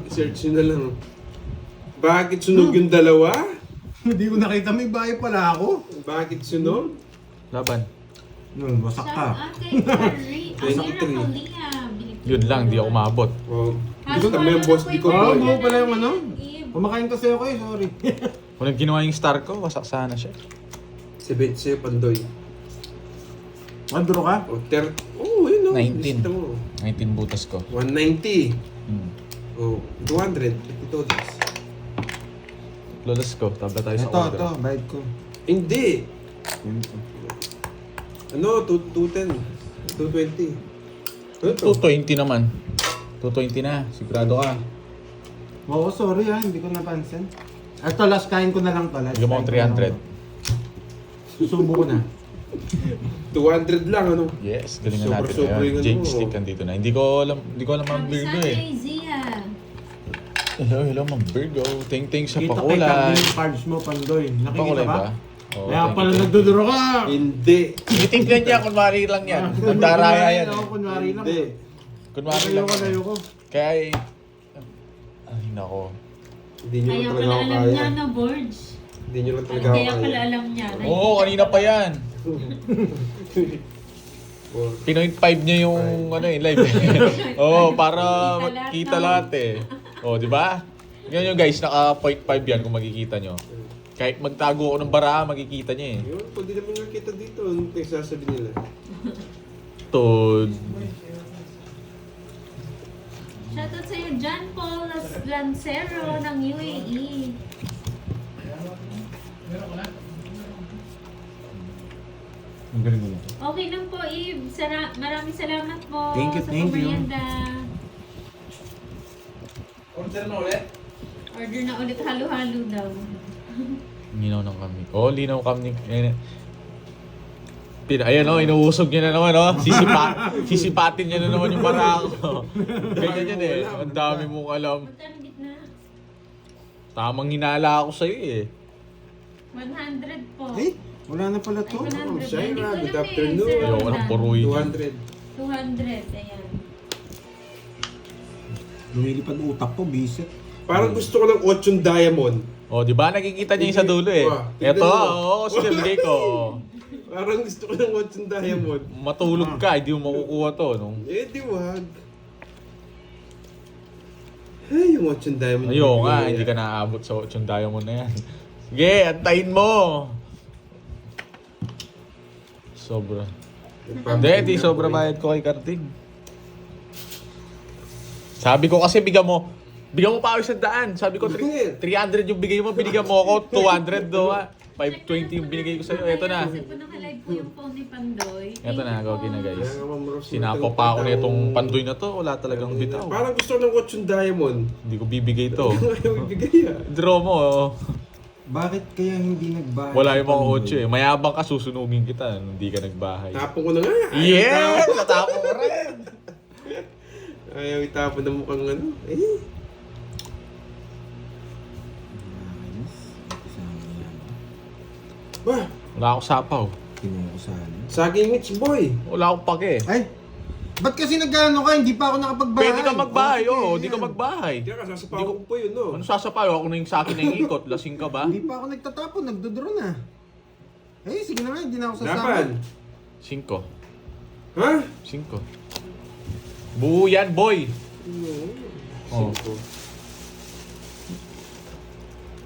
Search nyo na lang. Bakit sunog yung dalawa? Hindi ko nakita, may bahay pala ako. Bakit sunog? Laban. Nun, wasak Shout ka. out kay Carrie. 23. Yun lang, di ako maabot. Wow. Gusto mo yung boss di ko Oh, boy. buo pala yung ano? Eve. Kumakain kasi ako eh, sorry. Kung ginawa yung star ko, wasak sana siya. Si Betsy Pandoy. Andro ka? O, yun o. 19. Lista mo. 19 butas ko. 190. Hmm. O, 200. Ito. Lolas ko, tabla tayo sa Ito, order. ito, bayad ko. Hindi. Ano? 210. 220. Ano to? 220 naman. 220 na, sigurado ka. Oo, sorry ha, hindi ko napansin. Ito, last kain ko na lang to. Last Bigyan mo kain akong ko na lang 300. to. Susubo ko na. 200 lang, ano? Yes, galingan natin. Sobra-sobra yung Ayan, ano Jake mo. Stick andito na. Hindi ko alam ang Happy Virgo eh. Sunday, Zia. Hello, Ma'am Virgo. Ting-ting sa Kita kay pakulay. Carding yung cards mo, Pandoy. Nakikita Pakulay ba? ba? Oo, Kaya thank pala you. nagduduro ka! Hindi. Titignan niya, kunwari lang yan. Magdaraya yan. Ako, eh. kunwari lang. Hindi. Kunwari lang. Layo ko. Kaya ay, nako. Hindi nyo Kaya lang pala talaga ako alam niya kaya. na, Borge. Hindi nyo lang talaga ako Kaya pala kaya. alam niya. Oo, kanina pa yan. Oh, Pinoy 5 niya yung ano eh, live. Oo, para makita lahat eh. Oo, di ba? Ganyan yung guys, naka 0.5 yan kung makikita nyo. Kahit magtago ako ng bara, makikita niya eh. Yun, pwede naman nakita dito. Ano yung sasabi nila? Tod. Shoutout sa'yo, John Paul Lancero ng UAE. Ang galing mo. Okay lang po, Eve. Maraming salamat po Thank you, sa thank you. pamerienda. Order na ulit. Order na ulit halo-halo daw. Linaw ng kami. Oo, linaw kami. Ayan o, inuusog niya na naman o. Sisipatin niya na naman yung barako. Ganyan yan eh. Ang dami mong alam. Magkano gitna? Tamang hinala ako sa'yo eh. 100 po. Eh, wala na pala to. Ay, 100. Shaira, Hindi ko alam good eh, afternoon. Sir Ayoko Roland. ng puruin. 200. 200, ayan. Lumilipad ang utak ko, bisit. Parang gusto ko ng 8 diamond. O, di ba? Nakikita niya yung sa dulo eh. Wow, tignan Eto, mo. oo, sinabigay ko. Parang gusto ko ng 8 diamond. Matulog ka, hindi mo makukuha to. No? Eh, di wag. Ay, yung 8 diamond. Ayun nga, hindi ka naaabot sa 8 diamond na yan. Sige, antayin mo! Sobra. Hindi sobra bayad ko kay Karting. Sabi ko kasi bigyan mo pa ako 100. Sabi ko 300 yung bigay mo, binigyan mo ako 200 do ha. 520 yung binigay ko sa'yo. Eto na. Kasi po nakalive po yung phone ni Pandoy. Eto na, Thank you gawin na po. guys. Kaya nga, Ma'am Rose, Sinapa pa ako na itong pandoy na to. Wala talagang bitaw. Parang gusto ko ng 8 diamond. Hindi ko bibigay to. Ayaw ibigay ah. Draw mo. Oh. Bakit kaya hindi nagbahay? Wala yung mga 8 eh. Mayabang ka, susunugin kita. Hindi ka nagbahay. Tapon ko na nga. Yes! Natapon ko rin! Ayaw itapon na mukhang ano. Eh. Bah, Wala akong sapaw. Kinuha ko sana. saging Mitch boy. Wala akong pake. Ay! Ba't kasi nagano ka? Hindi pa ako nakapagbahay. Pwede ka magbahay, sige, oo. Hindi ka yan. magbahay. Kaya kasasapaw ko po yun, no? Ano sasapaw? Ako na yung sa akin na yung ikot. Lasing ka ba? Hindi pa ako nagtatapon, nagdodro na. Eh, sige na nga, hindi na ako sasama. Lapan. 5. Ha? 5. Buo yan, boy. Oh. Cinco.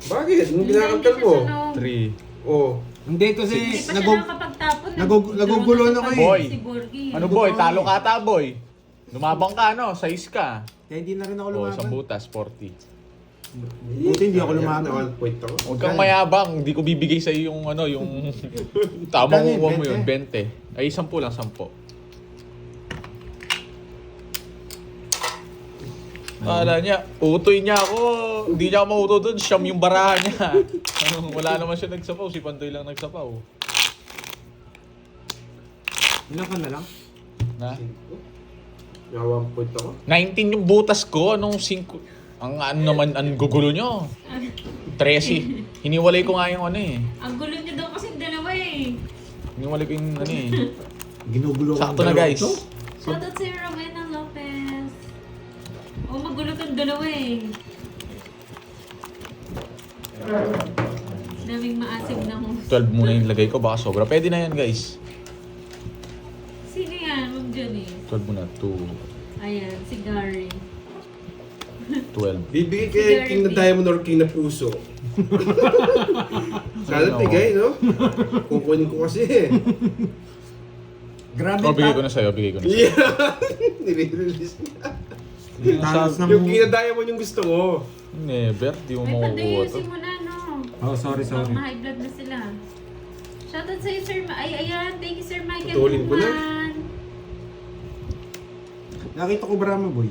Bakit? Anong ginakantal mo? 3. Oh. Hindi kasi Hindi pa siya nakakapagtapon. nagugulo na ako eh. Boy. Si Borgie. Ano boy, talo ka ata boy. Lumabang ka no, 6 ka. Kaya hindi na rin ako Oh, sa lumaban. butas, 40. Buti hindi ako lumaban. Na 1 point ako. Huwag kang mayabang, hindi ko bibigay sa iyo yung ano, yung tama Magkano kukuha yun, mo yun, 20. Ay, 10 lang, 10. Akala niya, utoy niya ako. Hindi niya ako mauto doon, siyam yung barahan niya. Ano, wala naman siya nagsapaw, si Pandoy lang nagsapaw. Ilan ka na lang? Na? Na 1 point ako. 19 yung butas ko, anong 5? Ang ano naman, ang gugulo nyo. 13. Hiniwalay ko nga yung ano eh. Ang gulo niyo daw kasi dalawa eh. Hiniwalay ko yung ano eh. Ginugulo ko. Sakto na guys. Shoutout si Rowena Lopez. Oh, magulo kang dalawa eh. Daming maasim na mo. 12 muna yung lagay ko, baka sobra. Pwede na yan guys. Sino yan? Huwag dyan eh. 12 muna, 2, Ayan, si Gary. 12. Bibigay kay King na Diamond or King na Puso. Sana tigay, no? Kukunin ko kasi eh. Grabe O, bigay ko na sa'yo, bigay ko na sa'yo. Yeah! Nire-release na. Talos ng... Yung King na Diamond yung gusto ko. Never, di mo May makukuha to. pandayusin mo na, no? Oh, sorry. Ma-high blood na sila. Shoutout sa'yo, Sir ayan, thank you, Sir Michael. Tutulin ko na. Kuman. Nakita ko Brahma boy.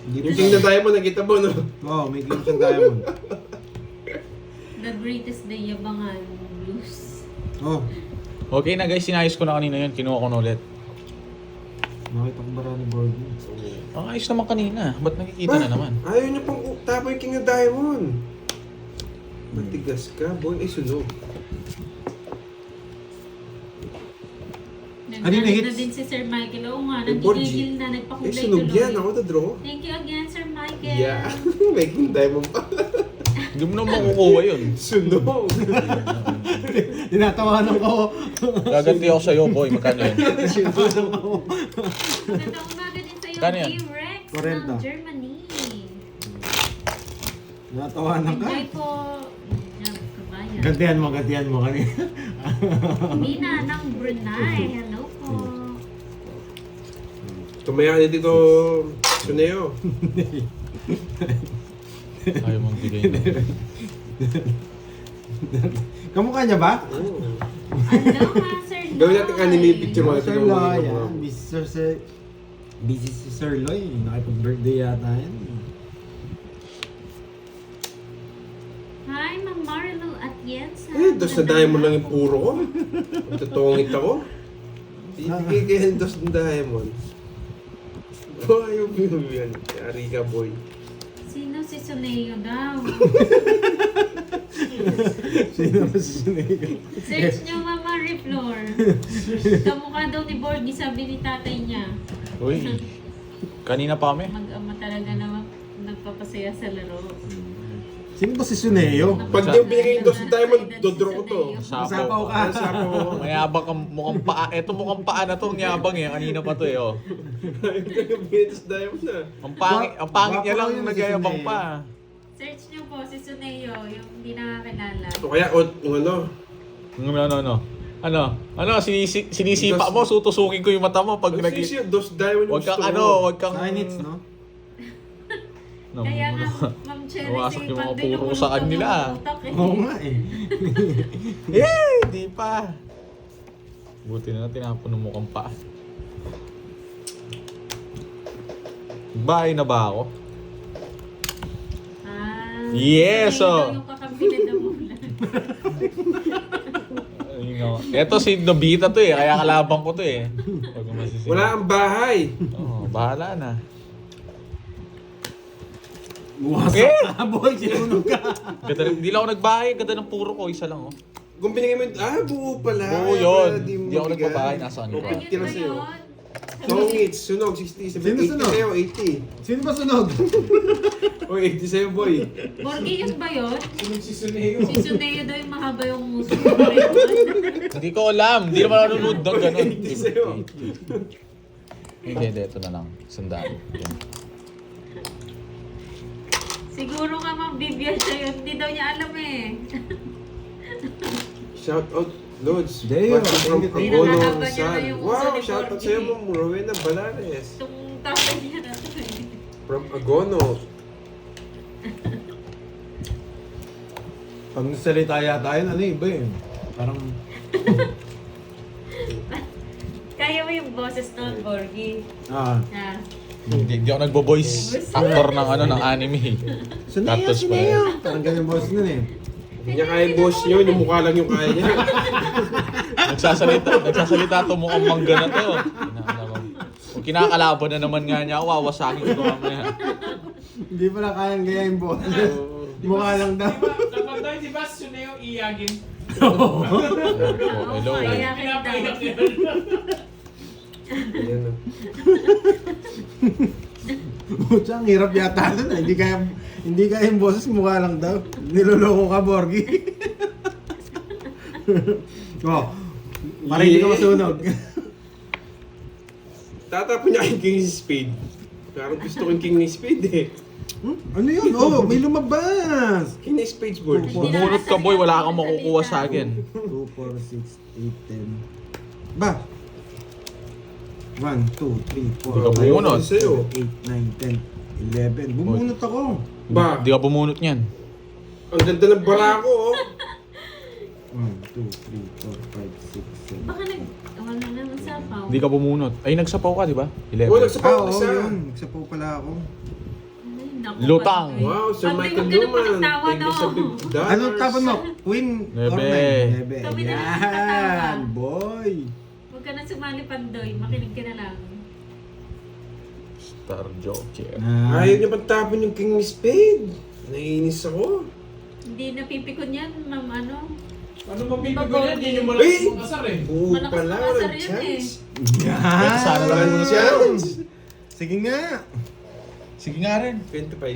Yung King na Diamond, nakita mo, no? Oo, may glimpse ng diamond. The greatest day, Yabangan Blues. Oh, Okay na guys, sinayos ko na kanina yun. Kinuha ko na ulit. nakita ko Brahma ni Borgie. Ang ayos naman kanina. Ba't nakikita na naman? Ayaw niya pang tapo yung King na Diamond. Matigas ka, boy. Ay, sunog. Kanina Nagdalit na hits? din si Sir Michael. Oo nga, Eh, Borgie. nagigigil na, Eh, nagpakulay sunog tuloy. yan. Ako na-draw. Thank you again, Sir Michael. Yeah. May King Diamond pa. Hindi mo naman makukuha yun. Sunog. Tinatawanan ko. Gaganti ako sa'yo, boy. Magkano yun? Magandang umaga din sa'yo, Kano yan? D-Rex 40. ng Germany. Tinatawanan ka. Enjoy po. Yan, kabayan. Gantihan mo kanina. Mina ng Brunei. Hello po. Tumaya na dito, Suneo. Ayaw mong bigay na. Kamukha niya ba? Oo. Hello, Sir Noy. Gawin natin anime picture mga Sir tignan mo. Loy, yan. Busy si Sir Loy. Nakipag-birthday yata yan. Hi, Ma'am Marilu Atienza. Eh, dos na diamond lang yung puro ko. Tutungit ako. Ibigay kayo ng dos na diamond. Oh, ayaw mo yan. Yari ka, boy. Sino si Suneo daw? Sino ba si Sinego? Search niyo, Mama Riflor. Kamukha daw ni Borgie, sabi ni tatay niya. Uy, kanina pa kami. Mag-ama talaga na nagpapasaya sa laro. Sino ba si Suneo? Pag di mo binigay yung dos na diamond, dodro ko to. Masapaw ka. Ano sabi mo? Mayabang ka, mukhang paa. Eto mukhang paa na to, ang yabang eh. Kanina pa to eh, oh. Ayaw mo yung binigay dos diamond na. Ang pangit niya lang Guwapo yun si nagyayabang Suneo. pa. Search niyo po si Suneo, yung hindi nakakilala. O kaya, yung ano, Ano, sinisipa mo, sutusukin ko yung mata mo pag nag... nagsisi yung dos diamond yung Huwag kang gusto mo. huwag kang... Sinits, no? Kaya nga, Ma'am Cherry, Nawasak si yung mga Pandoy puro sa kanila. Oo nga eh. Eh, di pa. Buti na tinapon ng mukhang paa. Bahay na ba ako? Yes, oh. Yung kakabili na bulan. Ito si Nobita to eh, kaya kalabang ko to eh. Huwag mo masisisi. Wala ang bahay. Oo, bahala na. Wasak Eh! ka, boy. Sinunog ka. Hindi lang ako nagbahay, ganda ng puro ko, isa lang oh. Kung binigay mo yung, buo pala. Oo Kaya yun. pala di mo Hindi ako mabigay. nagbabahay, nasaan O, ka? 50 lang sa'yo. Tongits, sunog, 60, 70, Sino 80 sunog? sa'yo, 80. Sino ba sunog? O, 80 sa'yo, boy. Borgi yun ba yun? Sunod si Suneo. Si Suneo daw yung mahaba yung muso. Hindi ko alam. Hindi naman nanonood ng ganun. 80 sa'yo. Hindi, ito na lang. Sandaan. Siguro nga mambibigyan siya yun. Hindi daw niya alam eh. Shout out, Lods. Deo, Watching from thank you. Agono, Pinanahaba niya San. na yung uso Wow, ni shout out Borgie. sa'yo, Ma'am Rowena Balares. Itong tatay niya na to eh. From Agono. Pag nasalita yata yun, ano iba eh. Parang, Kaya mo yung boses nun, Borgie. ah. Ah. Hindi ako nagbo-voice actor ng ano ng anime. Suneo, Tapos pa Suneo. Parang ganyan boss nun eh. Hindi niya kaya yung boss niyo, yung mukha lang yung kaya niya. Nagsasalita to mukhang mangga na to. Kung kinakalaban na naman nga niya, wawasakin ko ito mamaya. Hindi pala kayang gaya yung boss. Mukha lang daw. Kapag tayo, di ba, Suneo iyagin? Oh, Oo, hello. kaya Pinapayak daw. yan. Ayan na. Pucha, ang hirap yata nun eh. Hindi kaya yung boses, mukha lang daw. Niloloko ka, Borgie. Oh, parang hindi ka masunog. Tatapon niya kay King Spade. Parang gusto ko yung King ni Spade eh. Ano yun? Oh, may lumabas. King ni Spades board. Bumunot ka boy, wala kang makukuha sa akin. 2, 4, 6, 8, 10. Ba? 1, 2, 3, 4, Hindi ka 5, bumunot. 6, 7, 8, 9, 10, 11. Bumunot ako. Ba? Hindi ka bumunot niyan. Ang ganda ng bara ko oh. 1, 2, 3, 4, 5, 6, 7. Baka wala naman sa paw. Hindi ka bumunot. Ay, nagsapaw ka, di ba? Oh, 11. nagsapaw Oo, isa. yun. Nagsapaw pala ako. Ay, naku, Lutang. Pandoy. Wow, Sir Pandoy, Michael huwag ka na Newman. pakitawa, Thank you sa no? $50. Anong tapon mo? Queen or Nebe. nine? Nebe. Kami na lang Yan, tatawa. boy. Huwag ka na sumali, Pandoy. Makinig ka na lang. Star Joker. Ayaw niya pagtapon yung King ni Spade. Naiinis ako. Hindi napipikon yan, ma'am, ano? Ano mapipigil yan? Hindi nyo Ay! malakas makasar eh. Oo Malakas pala, makasar walang yun chance. Yan. Sana lang Walang chance. Sige nga. Sige nga rin. 25.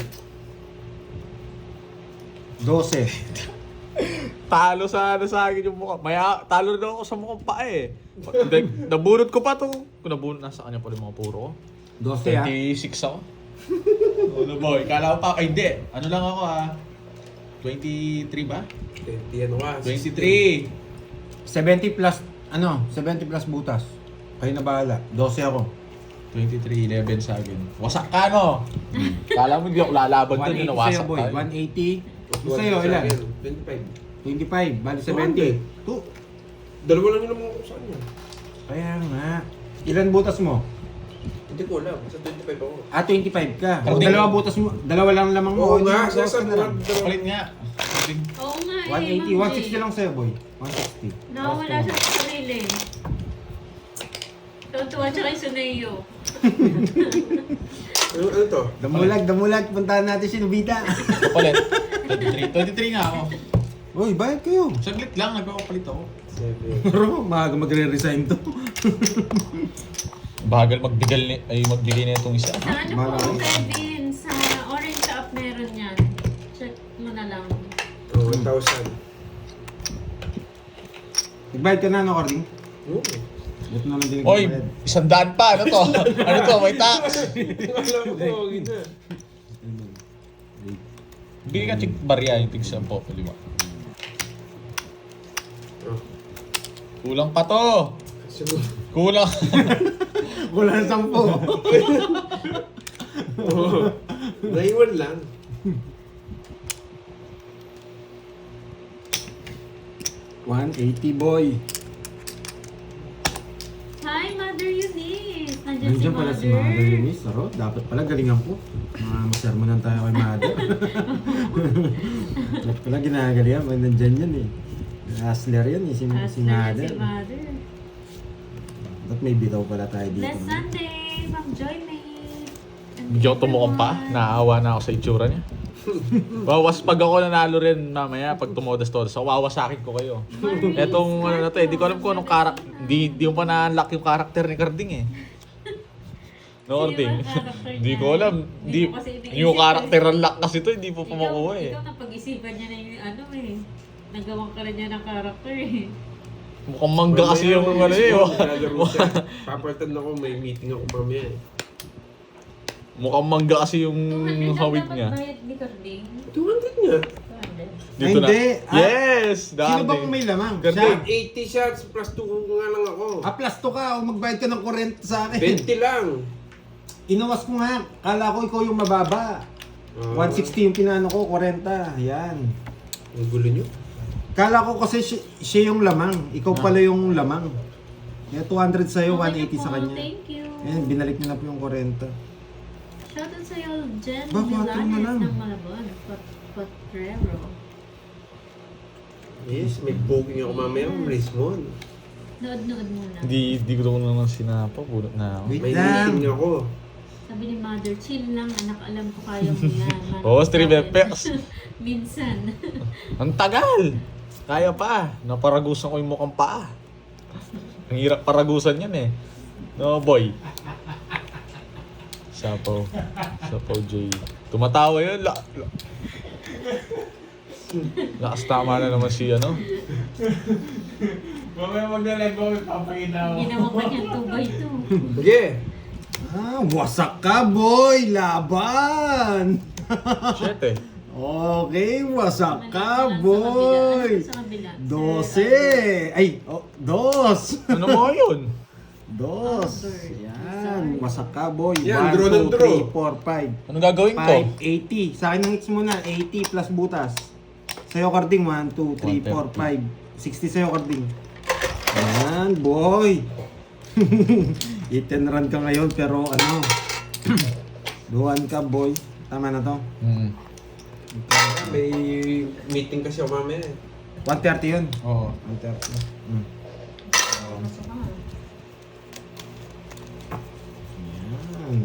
12. Talo sana sa akin yung mukha. Maya, talo rin ako sa mukhang pa eh. Nabunot ko pa to. Kung nabunot, nasa kanya pa rin mga puro ko. 12 ah. 26 ako. Ano boy, kala ko pa, ay hindi. Ano lang ako 23 ba? 20 ano ka? 23. 70 plus, 70 plus butas. Kayo na bahala. 12 ako. 23, 11 sa akin. Wasak ka no? Kala mo hindi ako lalaban doon, 180 yun, sa'yo, nawasak boy. tayo. 180. Sa'yo, ilan? 25. 25. Bali 70. 2. Dalawa lang yun naman sa kanya. Kaya nga. Ilan butas mo? Hindi ko alam. Sa 25 ako. 25 ka. O, Hindi. dalawa butas mo. Dalawa lang lamang mo. Oo Hindi nga, mo sa bukas ka na lang. Palit nga. Oo nga eh, 180. Ma'am 160 Jay. lang sa'yo, boy. 160. Nakawala siya sa sarili. Tuwa siya kay Suneo. Ano to? Damulag. Puntahan natin si Nobita. Palit. 23 nga ako. Uy, bayad kayo. Saglit lang, nagpapalit ako. 7. Pero, maaga magre-resign to. Bagal magbigay na itong isa. Sa ano Bala po, ko. Kevin, sa Orange Cup meron yan. Check mo na lang. Oh, 1,000. Nagbayad ka na, no, Cording? Oo. Ito na lang din Oy, nagbayad. 100 pa. Ano to? Ano to? May tax. Alam ko, gina. Bigay ka tig barya yung tig 10, 5. Oh. Kulang pa to. Sunod. Kulang. Kulang 10. Oo. Naiwan lang. $180, boy. Hi, Mother Eunice! Nandiyan si Nandiyan pala si Mother Eunice. Saro, dapat pala galingan ko. Masermonan tayo kay Mother. Dapat pala ginagalingan. Pag nandyan yan eh. Hustler yan eh, si Mother. Si Mother. Ba't may bitaw pala tayo dito? Last Sunday, Ma'am Joy May. Hindi ako tumukhang pa. Naawa na ako sa itsura niya. Wawas pag ako nanalo rin mamaya pag tumodas-todas ako, wawasakin ko kayo. Etong ano na to, hindi ko alam kung anong karakter, di mo pa na-unlock yung karakter ni Carding eh. No, Sino Ording. ba character Hindi niya? ko alam. Hindi ko kasi iniisip Yung kasi. character unlock kasi to, hindi po pa makuha eh. Ikaw napag-isipan niya na yung ano eh. Nagawang ka rin niya ng character eh. Mukhang mangga kasi yung ano eh. Lalaro siya. Papalitan ako, may meeting ako mamaya eh. Mukhang mangga kasi yung 200 hawig dapat niya. bayad ni Carding. 200 nga. 200. Dito na. Hindi. Yes! Sino bang may lamang? Ganda. Siya? 80 shots plus 2 nga lang ako. Plus 2 ka o magbayad ka ng kurente sa akin. 20 lang. Inawas ko nga. Kala ko ikaw yung mababa. 160 yung pinano ko, 40. Yan. Ang gulo nyo. Kala ko kasi siya yung lamang. Ikaw pala yung lamang. Kaya 200 sa'yo, Okay 180 po, sa kanya. Thank you. Ayan, binalik niya na po yung 40. Shoutout sa'yo, Jen Ba, quattro na Milanes lang. ng Malabon. Potrero. Yes, may booking ako mamaya. Malis mo. Nood-nood muna. Hindi ko naman sinapa. Bulot na ako. Wait May lang. meeting ako. Sabi ni Mother, chill lang anak, alam ko kaya mo yan. Oo, stream FX. Minsan. Ang tagal! Kaya pa. Naparagusan ko yung mukhang paa. Ang hirap paragusan yan eh. No, boy. Sapaw. Sapaw, J. Tumatawa yun. Lakas tama na naman si ano. Mamaya mag-live ako, papakita ko. Ginawa ka niyang 2x2. Sige. Wasak ka, boy! Laban! Shit eh. Okay, wasak ka, Ano boy! sa kabila? 12! Ay, 2! Ano mo yun? 2! Yan, wasak ka, boy. Yan, 1, draw ng 2, draw. 3, 4, 5. Ano gagawin ko? 5, 80. Sa akin ng hits muna, 80 plus butas. Sa'yo, Carding, 1, 2, 3, 4, 5. 60 sa'yo, Carding. Yan, boy. Hit and run ka ngayon, pero ano, duwan ka, boy. Tama na to. Hmm. May meeting kasi ako mamaya. 130 yun. Oo. 130. Masok ka nga. Yan.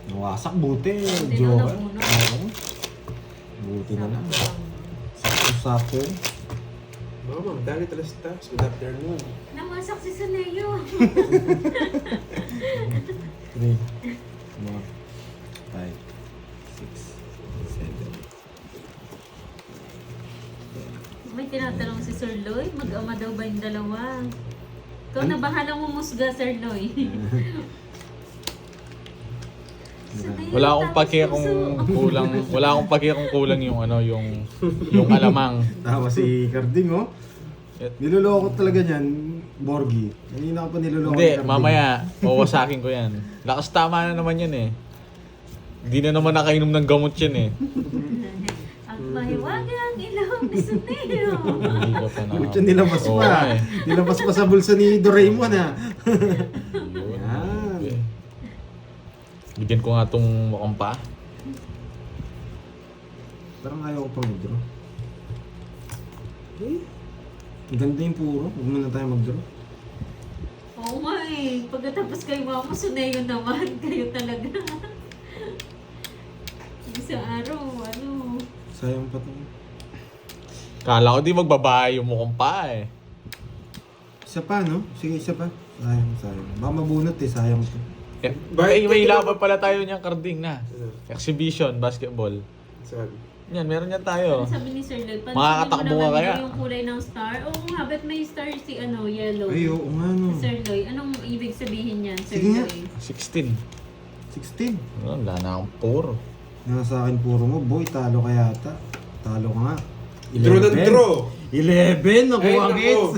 Nawasak, buti. Buti na Joker. napuno. Oo. Buti na lang. Sakto-sakto yun. Mama, dali talas taas. Good afternoon. Namasak si Saneo. 3, 4, 5, 6, 7. May tinatanong si Sir Loy, mag-ama daw ba yung dalawa? Ikaw na bahalang umusga, Sir Loy. Saneo, Wala akong tapos pake kung puso. kulang, wala akong pake kung kulang yung ano, yung alamang. Tama si Carding, oh. Niloloko talaga niyan, Borgie. Kanina ko pa niloloko Hindi, ni Carding. mamaya, wawasakin ko yan. Lakas tama na naman yan eh. Hindi na naman nakainom ng gamot yan eh. Ang mahiwagang ilong ni Saneo. Hindi ka pa na. Buti nilabas Oo pa. nga eh. Nilabas pa sa bulsa ni Doraemon, ha. Yun. Yan. Okay. Bigyan ko nga tong mukhang pa. Parang ayaw ko pang mag-draw. Ang ganda yung puro. Huwag muna tayo mag-draw. Oo nga eh. Pagkatapos kay Mama, Saneo naman. Kayo talaga. Isang araw, ano. Sayang pa to. Kala ko di magbabae yung mukhang pa eh. Isa pa, no? Sige, isa pa. Sayang. Baka mabunot eh. Sayang to. May laban pala tayo niyang Carding na. Exhibition, basketball. Saan? Yan, meron yan tayo. Ano sabi ni Sir Lloyd? Makakatakbo mo ka naman kaya? yung kulay ng star. Oo nga, ba't may star si ano, yellow? Ay, oo nga, no. Si Sir Lloyd, anong ibig sabihin yan, Sir Sige nga. Lloyd? 16. 16. Wala na akong puro. Nasa akin puro mo, boy. Talo ka yata. Talo ka nga. Draw ng draw. 11. Nakuha Ay, gets.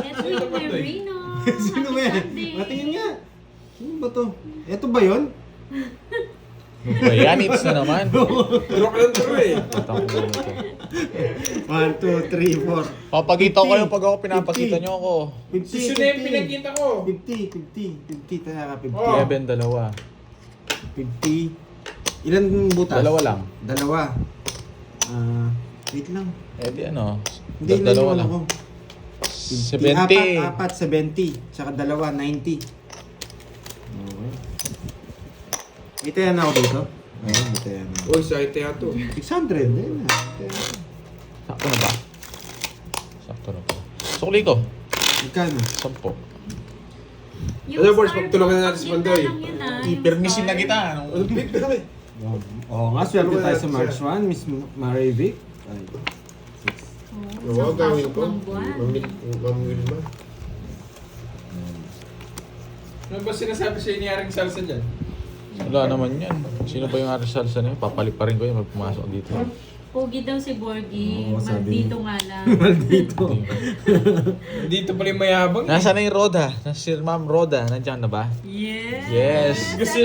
Edwin Merino. Sino ba yan? Sunday. Matingin nga. Sino ba to? Ito ba yun? Ano ba yan? It's na naman. Draw ka ng draw eh. Patang ko na to. 1, 2, 3, 4. Papakita ko kayo pag ako pinapakita nyo ako. 50, Si Sune yung pinakita ko. 50. 50 tayo ka, 50. Oh. 11, dalawa. 50. Ilan butas? Dalawa lang. Dalawa. Wait lang. Eh di ano, Hindi, ilan dalawa yung lang. ano ko? 70. Apat, 70. Tsaka dalawa, 90. Okay. Ito yan ako dito. Ayun, ito yan. Uy, sa teatro. 600. Ayun na. Sakto na ba? Sakto na ba? Sukli ko. Magkano? 10. Ano, boys, pagtulungan na natin si Pandoy. Ipermisin na kita. Ano? Ano, big kami? Oo nga, swerte tayo sa March 1, Miss Marivic. Ay, Oo, gawin ko. Mamili ba? Ano ba sinasabi sa'yo ni Aring Salsa dyan? Wala naman yan. Sino ba yung Arsalsa na yun? Papalit pa rin ko yun. Pumasok dito. Pogi daw si Borgie. Oo, sabi Maldito nga lang. maldito. Dito pala yung mayabang. Nasaan na yung Roda? Si Ma'am Roda. Nandiyan na ba? Yes. Yes.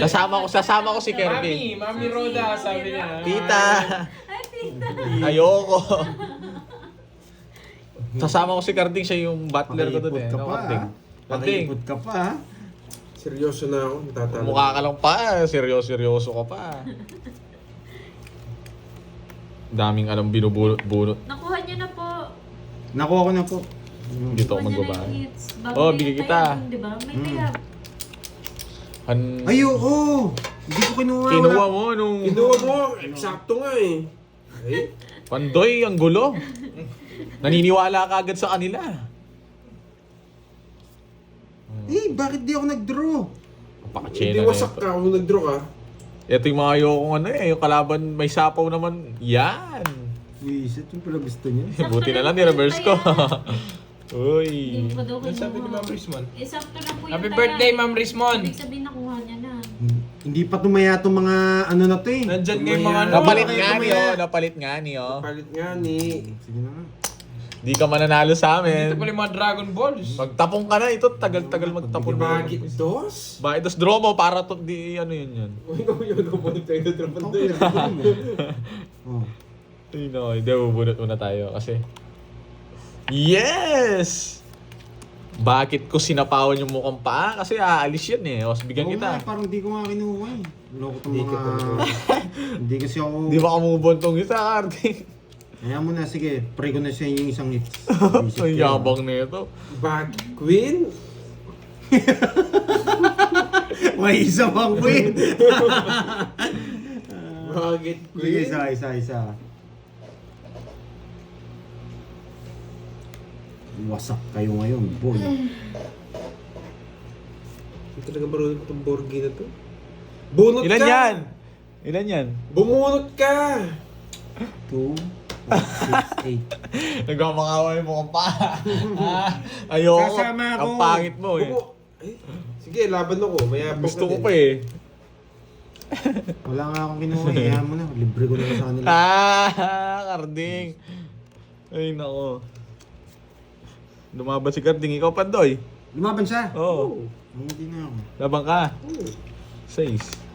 Kasama ko si Kirby. Mami Roda, sabi niya. Tita! Ay, tita. Ayoko. Kasama ko si Carding, siya yung butler ko doon eh. Pakiipot ka No, pa, Carding. ha? Carding, Pakiipot ka pa, ha? Seryoso na ako, natatalo. mukha ka lang pa. Seryoso ka pa. Daming alam binubunot-bunot. Nakuha niyo na po. Nakuha ko na po. Dito ako Nakuha niyo na magbabae. yung hits. Bago Oh, may bigay tayo kita. dun, Diba? May kaya. Ay, oo! Hindi ko kinuha. Kinuha wala. mo nung... Kinuha mo, eksakto nga eh. Ay, Pandoy, ang gulo. Naniniwala ka agad sa kanila. Eh, bakit di ako nag-draw? hindi Napaka-chena na wasak ito. ka kung nag-draw ka. Ito yung mga ayokong ano eh. Yung kalaban may sapaw naman. Yan. Wisit, yung pala gusto niya. Buti na lang ni-reverse ko. Uy. Hindi pa daw Ano sabi ni kinuha. Ma'am Rismon? Sakto na po yung Happy taya. birthday, Ma'am Rismon! Ibig sabihin nakuha niya na. Hindi pa tumaya itong mga ano na to eh. Nandyan nga yung mga ano. Napalit Kayo nga tumaya. niyo. Napalit nga niyo. Palit nga ni... Sige na nga. Di ka mananalo sa amin. Dito pala yung mga Dragon Balls. Magtapong ka na. Ito, tagal-tagal magtapon. Bakit dos? Bakit? Tapos draw mo para to, di ano yun yun. Uy, ikaw po tayo na draw Ako, Pandoy. Oh. Ay no, hindi, bubunot muna tayo kasi... Yes! Bakit ko sinapawan yung mukhang paa? Kasi aalis yan eh. O, bigyan Oo kita. nga, parang di ko nga kinuha eh. Loko itong Hindi mga... ka talaga. Hindi kasi ako... Di ba kamubon tong isa, Carding? Kaya mo na, sige. Pray ko na siya yung isang hits. Ang yabang nito. Bag Queen? May isa pang queen. Bakit Sige, Queen? isa. Wasak kayo ngayon, boy. Hindi talaga marunong itong Borgie na to. Bunot Ilan ka! yan? Ilan yan? Bumunot ka! 2, 6, 8. Nagmamakawa yung mukhang paa. Ayoko. Kasama ako. Ang pangit mo eh. Ay, sige, laban ako. Mayabang Gusto ka ko din. pa eh. Wala nga akong kinuha eh. Hayaan mo na. Libre ko na sa kanila. Carding. Ay nako. Lumaban si Carding. Ikaw, Pandoy. Lumaban siya. Oo. Hindi na ako. Labang ka. Oh, 6.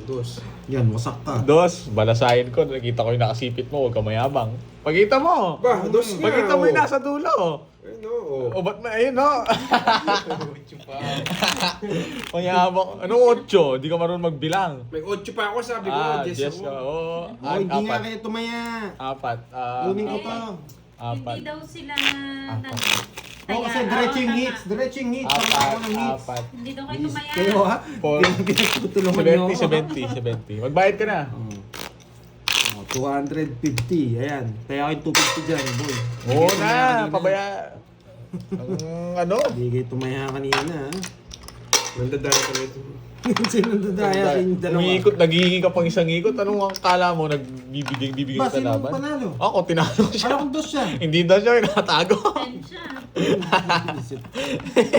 dos. Yan, wasak ka. 2. Balasahin ko. Nakita ko yung nakasipit mo. Huwag ka mayabang. Pagkita mo. Ba, dos nga. Pagkita mo yung oh. nasa dulo. Ayun o. O ba't na, ayun no? Mayabang. Ano 8? Di ka marunong magbilang. May 8 pa ako, sabi ko. Jess Yes ako. ka. Oo. Oh, hindi nga Apat. kayo tumaya. Apat. Kunin ko pa. Apat. Hindi daw sila Oo, kasi diretso yung hits. Diretso yung hits. Ako ako ng hits. Apat. Hindi daw kayo Please, tumaya. kayo ha? Four. Pinagtutulungan nyo ako. 70. Magbayad ka na. Oh, 250. Ayan. Kaya ako yung 250 dyan, boy. Oo Hindi na. tumaya kanina. Pabaya. Ang ano? Hindi kayo tumaya kanina, ha? Nandadala ka na ito. Sino dadaya sa inyong dalawa? Umiikot, naghihingi ka pang isang ikot. Anong ang kala mo? Nagbibigay Ba, ka sino laban? panalo? Ako, tinalo ko siya. Parang kung dos siya. Hindi daw siya, inatago. Tensya.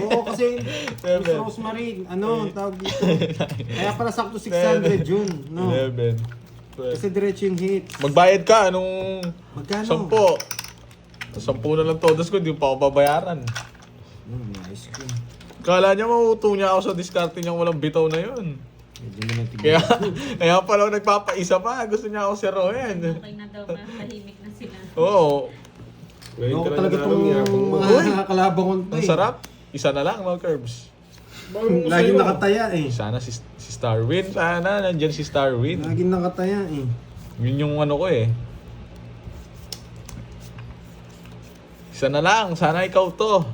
Oo, kasi Seven. Miss Rosemary, ano, tawag dito. Kaya pala sakto 600 yun, no? 11. Kasi diretso yung hits. Magbayad ka, anong... Magkano? 10. 10 na lang todos ko, hindi mo pa ako babayaran. Nice ko. Kala niya mauto niya ako sa diskarte niyang walang bitaw na yun. Medyo mo natin. Kaya pala ako nagpapaisa pa, gusto niya ako seroin. Okay na daw na. Tahimik na sila. Oo, Ngayon Ano ka talaga lang itong yabang mo. mga kalabang ko to ang eh. sarap. Isa na lang, mga curbs. Laging nakataya eh. Sana si Starwin, sana nandyan si Starwin. Laging nakataya eh. Yun yung ano ko eh. Isa na lang, sana ikaw to.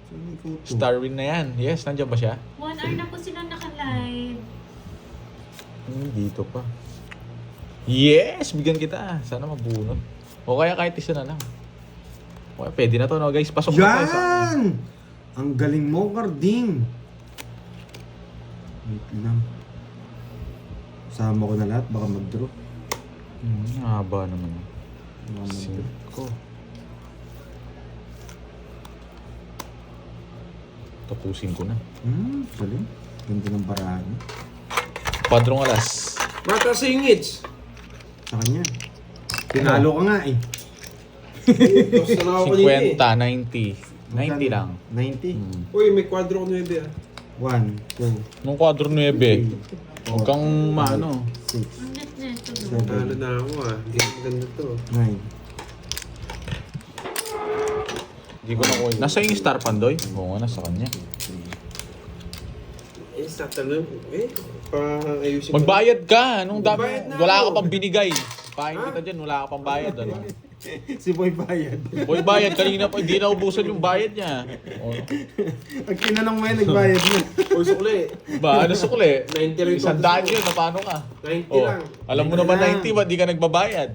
Saan ikaw to? Starwin na yan. Yes, nandyan ba siya? 1 hour na po sila naka-live. Dito pa. Yes! Bigyan kita. Sana mabunot. O kaya kahit isa na lang. Okay, pwede na to no guys. Pasok na tayo sa... Yan! Ang galing mo, Carding. Wait lang. Sama ko na lahat, baka mag-draw. Haba naman. Baka mag-draw. 5. Tapusin ko na. Galing. Ganda ng barahan. Padrong alas. Bata singits. Sa kanya. Tinalo ka nga eh. Dos na ako kanina 50, 90. 90 lang. 90. Uy, may kwadro ko 9 ah. 1, 2, Nung quadro 9. Huwag kang maano. 6, Ang net na ito, no? 7, Talo na ako ah. Game ganda to. 9. Hindi ko nakuha. Nasa yung star pandoy? Oo nga, nasa kanya. Eh, sa tanong, ayusin ko. Magbayad ka! Nung dami, Magbayad na wala ako. ka pang binigay. Pahin kita dyan, wala ka pang bayad. Ano? Si Boy Bayad. Boy, bayad. Kanina pa, hindi na ubusan yung bayad niya. Oh. Pag tinanong mo yan, nagbayad na. Uy, sukli. Ba, ano sukli? 90 lang ito. 100 yun, na paano ka? 90 Oh, lang. alam mo naman 90, ba't di ka nagbabayad?